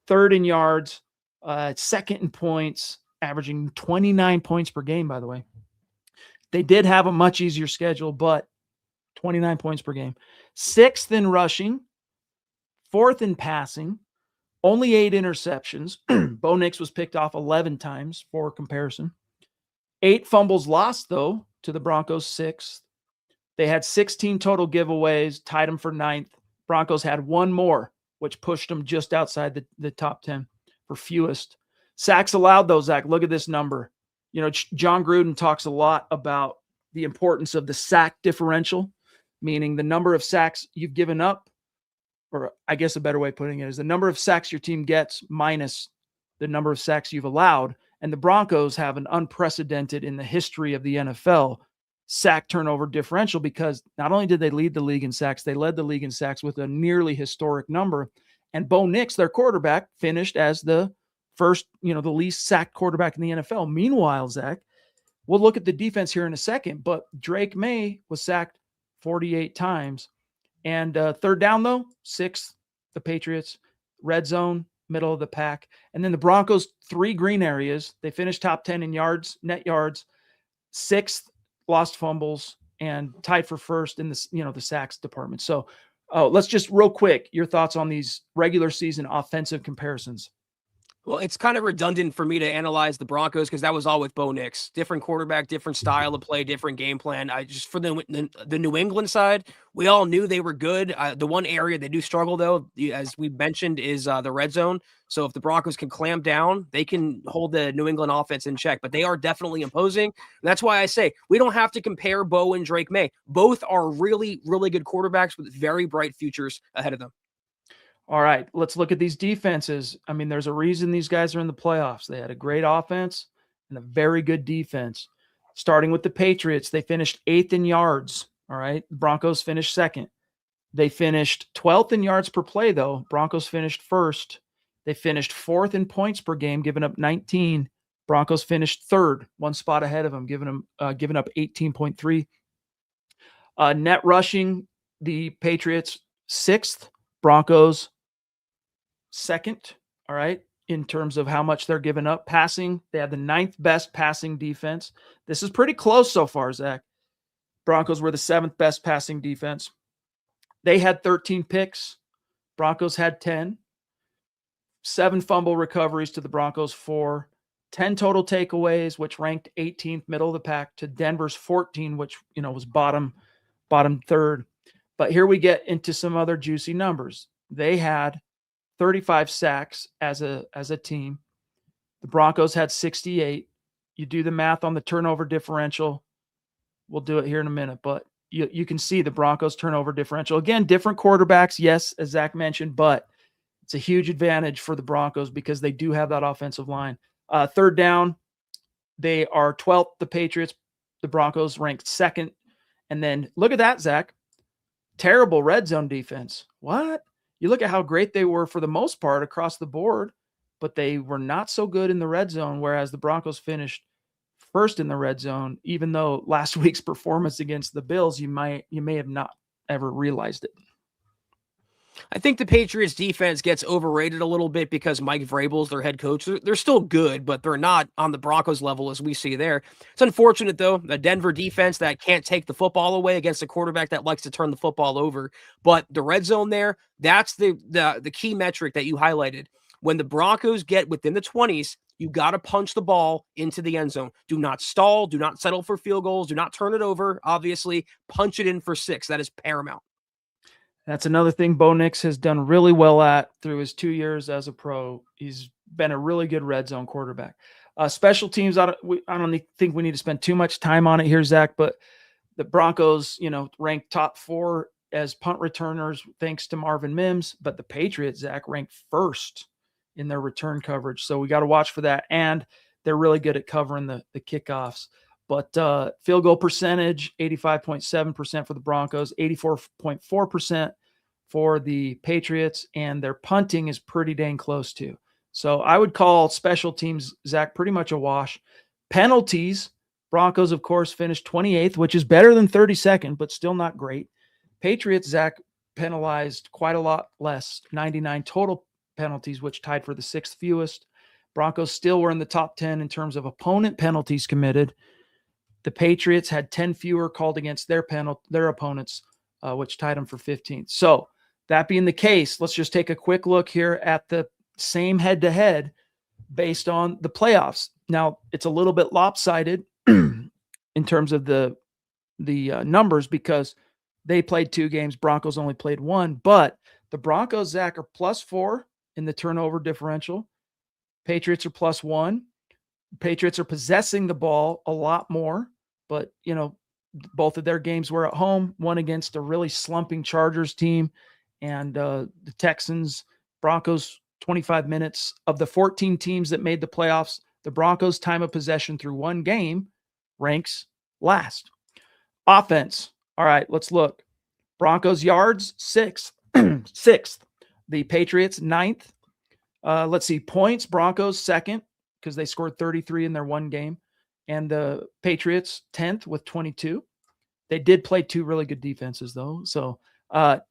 3rd in yards, 2nd in points, averaging 29 points per game, by the way. They did have a much easier schedule, but 29 points per game. 6th in rushing, 4th in passing, only 8 interceptions. Bo Nix was picked off 11 times for comparison. 8 fumbles lost, though, to the Broncos' 6th. They had 16 total giveaways, tied them for 9th. Broncos had 1 more, which pushed them just outside the top 10 for fewest. Sacks allowed, though, Zach. Look at this number. You know, John Gruden talks a lot about the importance of the sack differential, meaning the number of sacks you've given up, or I guess a better way of putting it is the number of sacks your team gets minus the number of sacks you've allowed. And the Broncos have an unprecedented in the history of the NFL sack turnover differential, because not only did they lead the league in sacks, they led the league in sacks with a nearly historic number. And Bo Nix, their quarterback, finished as the first, the least sacked quarterback in the NFL. Meanwhile, Zach, we'll look at the defense here in a second, but Drake May was sacked 48 times. And 3rd down, though, 6th, the Patriots. Red zone, middle of the pack. And then the Broncos, 3 green areas. They finished top 10 in yards, net yards, 6th, lost fumbles, and tied for 1st in the sacks department. So let's just real quick, your thoughts on these regular season offensive comparisons. Well, it's kind of redundant for me to analyze the Broncos because that was all with Bo Nix. Different quarterback, different style of play, different game plan. For the New England side, we all knew they were good. The one area they do struggle, though, as we mentioned, is the red zone. So if the Broncos can clamp down, they can hold the New England offense in check. But they are definitely imposing. And that's why I say we don't have to compare Bo and Drake May. Both are really, really good quarterbacks with very bright futures ahead of them. All right, let's look at these defenses. I mean, there's a reason these guys are in the playoffs. They had a great offense and a very good defense. Starting with the Patriots, they finished 8th in yards. All right, the Broncos finished 2nd. They finished 12th in yards per play, though. Broncos finished 1st. They finished 4th in points per game, giving up 19. Broncos finished 3rd, 1 spot ahead of them, giving up 18.3. Net rushing, the Patriots 6th, Broncos 2nd, all right, in terms of how much they're giving up. Passing, they had the 9th best passing defense. This is pretty close so far, Zach. Broncos were the 7th best passing defense. They had 13 picks. Broncos had 10. 7 fumble recoveries to the Broncos 4. 10 total takeaways, which ranked 18th, middle of the pack, to Denver's 14, which, was bottom 3rd. But here we get into some other juicy numbers. They had 35 sacks as a team. The Broncos had 68. You do the math on the turnover differential. We'll do it here in a minute, but you can see the Broncos turnover differential. Again, different quarterbacks, yes, as Zach mentioned, but it's a huge advantage for the Broncos because they do have that offensive line. 3rd down, they are 12th, the Patriots. The Broncos ranked 2nd. And then look at that, Zach. Terrible red zone defense. What? You look at how great they were for the most part across the board, but they were not so good in the red zone, whereas the Broncos finished 1st in the red zone, even though last week's performance against the Bills, you may have not ever realized it. I think the Patriots defense gets overrated a little bit because Mike Vrabel's their head coach. They're still good, but they're not on the Broncos level as we see there. It's unfortunate, though, a Denver defense that can't take the football away against a quarterback that likes to turn the football over. But the red zone there, that's the key metric that you highlighted. When the Broncos get within the 20s, you got to punch the ball into the end zone. Do not stall. Do not settle for field goals. Do not turn it over. Obviously, punch it in for 6. That is paramount. That's another thing Bo Nix has done really well at through his 2 years as a pro. He's been a really good red zone quarterback. Special teams, I don't think we need to spend too much time on it here, Zach, but the Broncos, ranked top 4 as punt returners thanks to Marvin Mims, but the Patriots, Zach, ranked first in their return coverage. So we got to watch for that, and they're really good at covering the kickoffs. But field goal percentage, 85.7% for the Broncos, 84.4% for the Patriots, and their punting is pretty dang close too. So I would call special teams, Zach, pretty much a wash. Penalties, Broncos, of course, finished 28th, which is better than 32nd, but still not great. Patriots, Zach, penalized quite a lot less, 99 total penalties, which tied for the 6th fewest. Broncos still were in the top 10 in terms of opponent penalties committed. The Patriots had 10 fewer called against their opponents, which tied them for 15th. So that being the case, let's just take a quick look here at the same head-to-head based on the playoffs. Now, it's a little bit lopsided in terms of the numbers because they played 2 games. Broncos only played 1. But the Broncos, Zach, are +4 in the turnover differential. Patriots are +1. Patriots are possessing the ball a lot more, but, both of their games were at home, one against a really slumping Chargers team, and the Texans. Broncos, 25 minutes. Of the 14 teams that made the playoffs, the Broncos' time of possession through one game ranks last. Offense. All right, let's look. Broncos yards, 6th. 6th. The Patriots, 9th. Let's see. Points, Broncos, 2nd, because they scored 33 in their one game. And the Patriots, 10th with 22. They did play 2 really good defenses, though. So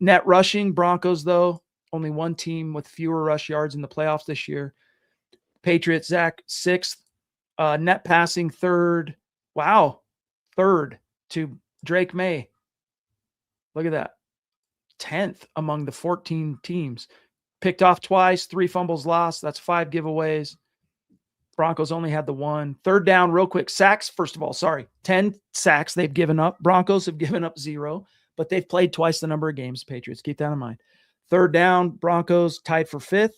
net rushing, Broncos, though, only one team with fewer rush yards in the playoffs this year. Patriots, Zach, 6th. Net passing, 3rd. Wow. 3rd to Drake May. Look at that. 10th among the 14 teams. Picked off twice, 3 fumbles lost. That's 5 giveaways. Broncos only had the 1. 3rd down, real quick. Sacks, first of all, 10 sacks they've given up. Broncos have given up 0, but they've played twice the number of games, Patriots. Keep that in mind. 3rd down, Broncos tied for 5th.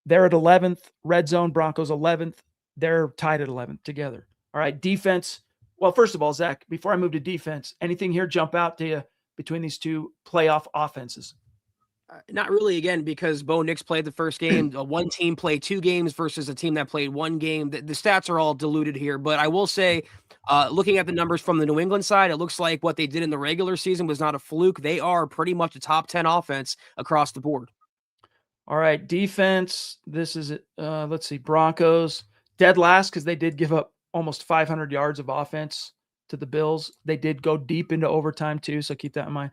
They're at 11th. Red zone, Broncos 11th. They're tied at 11th together. All right, defense. Well, first of all, Zach, before I move to defense, anything here jump out to you between these 2 playoff offenses? Not really, again, because Bo Nix played the first game. One team played 2 games versus a team that played 1 game. The stats are all diluted here, but I will say, looking at the numbers from the New England side, it looks like what they did in the regular season was not a fluke. They are pretty much a top 10 offense across the board. All right, defense. This is let's see, Broncos dead last because they did give up almost 500 yards of offense to the Bills. They did go deep into overtime too, so keep that in mind.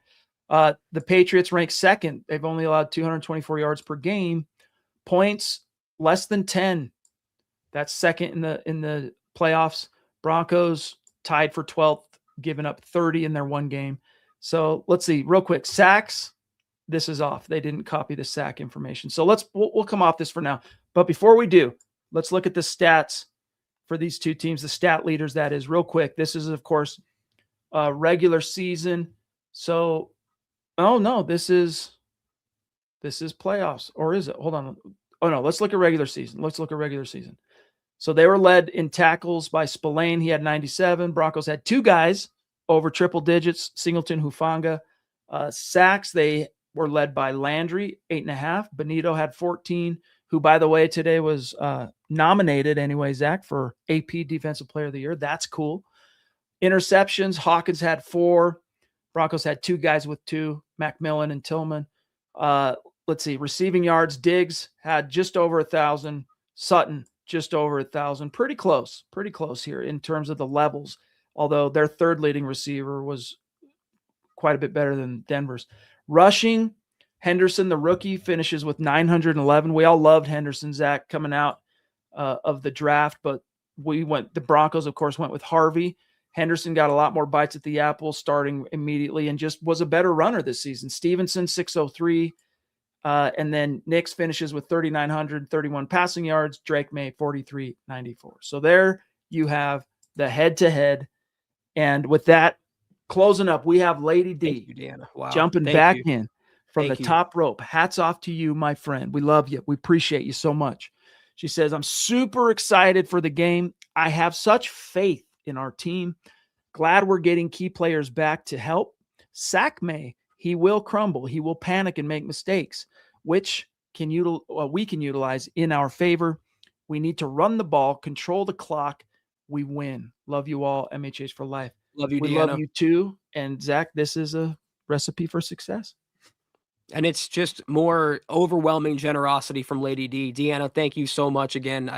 The Patriots rank 2nd. They've only allowed 224 yards per game. Points, less than 10. That's 2nd in the playoffs. Broncos tied for 12th, giving up 30 in their one game. So let's see, real quick. Sacks, this is off. They didn't copy the sack information. So we'll come off this for now. But before we do, let's look at the stats for these 2 teams, the stat leaders, that is, real quick. This is, of course, regular season. So oh no, this is playoffs, or is it? Hold on. Oh no, let's look at regular season. So they were led in tackles by Spillane. He had 97. Broncos had 2 guys over triple digits, Singleton, Hufanga. Sacks, they were led by Landry, 8.5. Benito had 14, who, by the way, today was nominated anyway, Zach, for AP Defensive Player of the Year. That's cool. Interceptions, Hawkins had 4. Broncos had 2 guys with 2, Macmillan and Tillman. Let's see, receiving yards, Diggs had just over 1,000. Sutton, just over 1,000. Pretty close here in terms of the levels, although their 3rd leading receiver was quite a bit better than Denver's. Rushing, Henderson, the rookie, finishes with 911. We all loved Henderson, Zach, coming out of the draft, but the Broncos, of course, went with Harvey. Henderson got a lot more bites at the apple starting immediately and just was a better runner this season. Stevenson, 603. And then Nix finishes with 3,931 passing yards. Drake May, 4,394. So there you have the head-to-head. And with that, closing up, we have Lady D. Thank you, Deanna. Wow. Jumping back in from the top rope. Hats off to you, my friend. We love you. We appreciate you so much. She says, I'm super excited for the game. I have such faith in our team. Glad we're getting key players back to help. Sack May, he will crumble. He will panic and make mistakes, which we can utilize in our favor. We need to run the ball, control the clock. We win. Love you all. MHH for life. Love you, we Deanna. love you too. And Zach, this is a recipe for success. And it's just more overwhelming generosity from Lady D. Deanna, thank you so much again.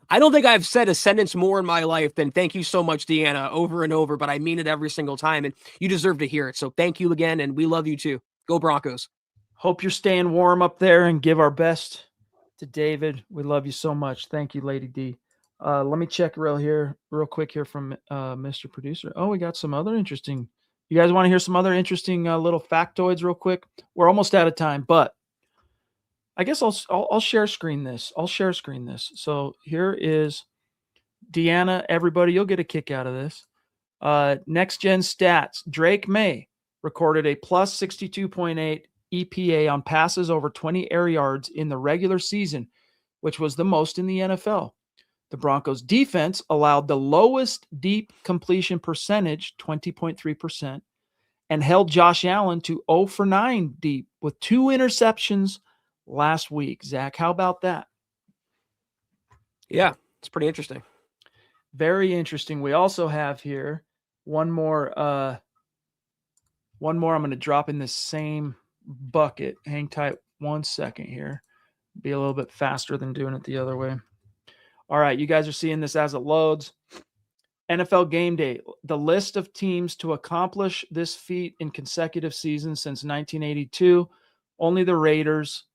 I don't think I've said a sentence more in my life than thank you so much, Deanna, over and over, but I mean it every single time, and you deserve to hear it. So thank you again, and we love you too. Go Broncos. Hope you're staying warm up there and give our best to David. We love you so much. Thank you, Lady D. Let me check real quick here from Mr. Producer. Oh, we got some other interesting. You guys want to hear some other interesting little factoids real quick? We're almost out of time, but I guess I'll share screen this. So here is Deanna. Everybody, you'll get a kick out of this. Next gen stats. Drake May recorded a plus 62.8 EPA on passes over 20 air yards in the regular season, which was the most in the NFL. The Broncos defense allowed the lowest deep completion percentage, 20.3%, and held Josh Allen to 0 for 9 deep with 2 interceptions last week. Zach, how about that? Yeah, it's pretty interesting. Very interesting. We also have here one more. I'm going to drop in this same bucket. Hang tight 1 second here. Be a little bit faster than doing it the other way. All right, you guys are seeing this as it loads. NFL Game Day, the list of teams to accomplish this feat in consecutive seasons since 1982. Only the Raiders,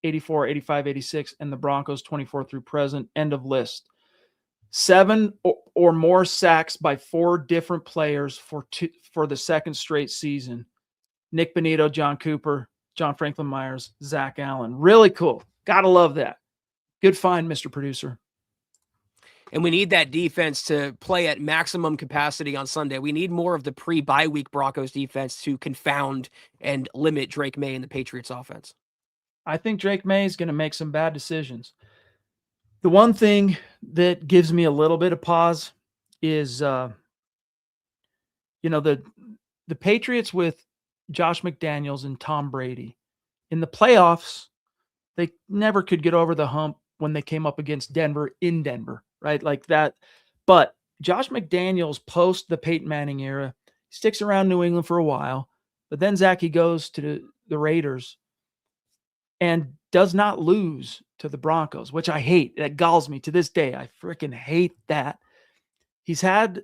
84, 85, 86, and the Broncos, 24 through present. End of list. 7 or more sacks by 4 different players for the second straight season. Nick Bonito, John Cooper, John Franklin Myers, Zach Allen. Really cool. Gotta love that. Good find, Mr. Producer. And we need that defense to play at maximum capacity on Sunday. We need more of the pre-bye week Broncos defense to confound and limit Drake May and the Patriots offense. I think Drake May is going to make some bad decisions. The one thing that gives me a little bit of pause is, the Patriots with Josh McDaniels and Tom Brady in the playoffs, they never could get over the hump when they came up against Denver in Denver, right? Like that. But Josh McDaniels post the Peyton Manning era sticks around New England for a while, but then Zach, he goes to the Raiders and does not lose to the Broncos, which I hate. That galls me to this day. I freaking hate that. He's got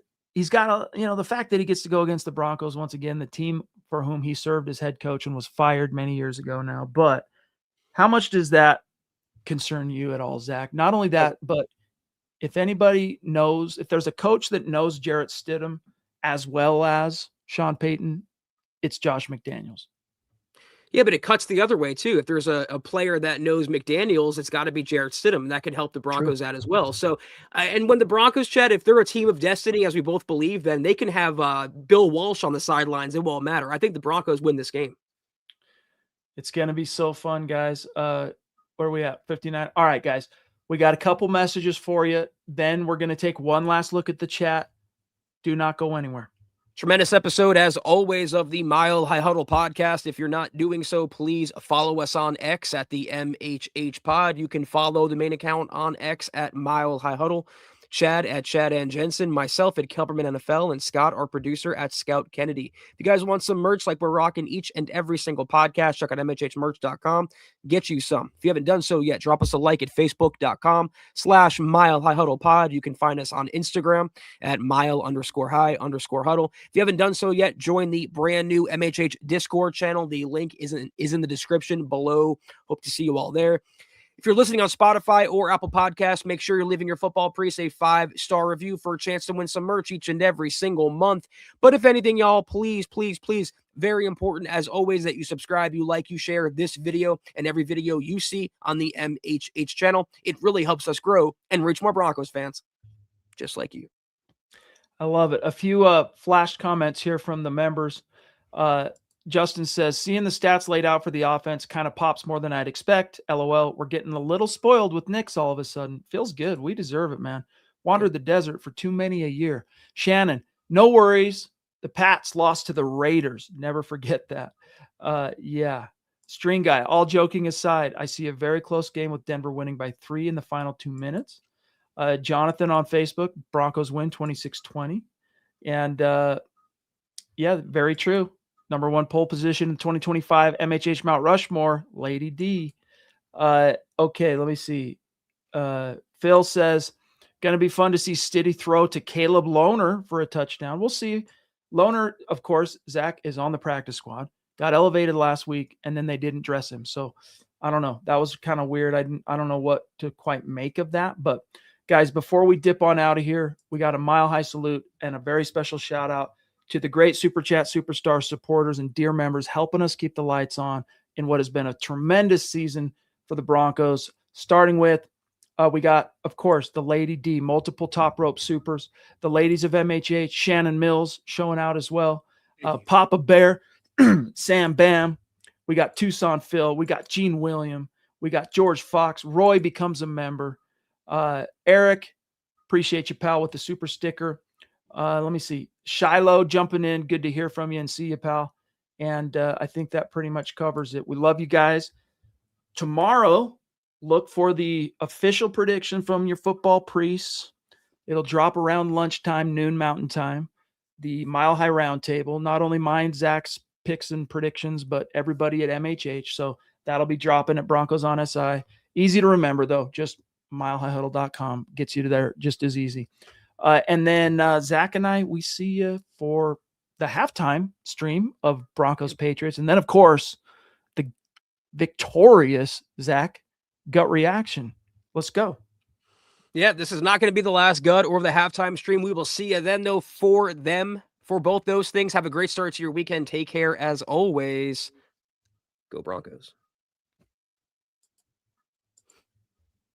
the fact that he gets to go against the Broncos once again, the team for whom he served as head coach and was fired many years ago now. But how much does that concern you at all, Zach? Not only that, but if anybody knows, if there's a coach that knows Jarrett Stidham as well as Sean Payton, it's Josh McDaniels. Yeah, but it cuts the other way too. If there's a player that knows McDaniels, it's got to be Jarrett Stidham. That can help the Broncos out as well. So, and when the Broncos, Chad, if they're a team of destiny, as we both believe, then they can have Bill Walsh on the sidelines. It won't matter. I think the Broncos win this game. It's going to be so fun, guys. Where are we at? 59. All right, guys. We got a couple messages for you. Then we're going to take one last look at the chat. Do not go anywhere. Tremendous episode, as always, of the Mile High Huddle podcast. If you're not doing so, please follow us on X at the MHH pod. You can follow the main account on X at Mile High Huddle. Chad at Chad and Jensen, myself at Kelberman NFL, and Scott, our producer, at Scout Kennedy. If you guys want some merch like we're rocking each and every single podcast, check out MHHmerch.com. Get you some. If you haven't done so yet, drop us a like at Facebook.com/MileHighHuddlePod. You can find us on Instagram at Mile_High_Huddle. If you haven't done so yet, join the brand new MHH Discord channel. The link is in the description below. Hope to see you all there. If you're listening on Spotify or Apple Podcasts, make sure you're leaving your Football Priest a 5-star review for a chance to win some merch each and every single month. But if anything, y'all, please, very important as always that you subscribe, you like, you share this video and every video you see on the MHH channel. It really helps us grow and reach more Broncos fans just like you. I love it. A few flash comments here from the members. Justin says, seeing the stats laid out for the offense kind of pops more than I'd expect. LOL. We're getting a little spoiled with Knicks all of a sudden. Feels good. We deserve it, man. Wandered the desert for too many a year. Shannon, no worries. The Pats lost to the Raiders. Never forget that. Yeah. String guy, all joking aside, I see a very close game with Denver winning by 3 in the final 2 minutes. Jonathan on Facebook, Broncos win 26-20. And yeah, very true. Number 1 pole position in 2025, MHH Mount Rushmore, Lady D. Okay, let me see. Phil says, going to be fun to see Stiddy throw to Caleb Lohner for a touchdown. We'll see. Lohner, of course, Zach, is on the practice squad. Got elevated last week, and then they didn't dress him. So, I don't know. That was kind of weird. I don't know what to quite make of that. But, guys, before we dip on out of here, we got a mile-high salute and a very special shout-out to the great Super Chat Superstar supporters and dear members helping us keep the lights on in what has been a tremendous season for the Broncos. Starting with, we got, of course, the Lady D, multiple top rope supers, the ladies of MHH, Shannon Mills showing out as well, Papa Bear, Sam Bam, we got Tucson Phil, we got Gene William, we got George Fox, Roy becomes a member, Eric, appreciate you, pal, with the super sticker. Let me see. Shiloh jumping in. Good to hear from you and see you, pal. And I think that pretty much covers it. We love you guys. Tomorrow, look for the official prediction from your football priests. It'll drop around lunchtime, noon Mountain Time. The Mile High Roundtable. Not only mine, Zach's picks and predictions, but everybody at MHH. So that'll be dropping at Broncos on SI. Easy to remember, though. Just milehighhuddle.com gets you to there just as easy. And then Zach and I, we see you for the halftime stream of Broncos-Patriots. And then, of course, the victorious Zach gut reaction. Let's go. Yeah, this is not going to be the last gut or the halftime stream. We will see you then, though, for both those things. Have a great start to your weekend. Take care as always. Go Broncos.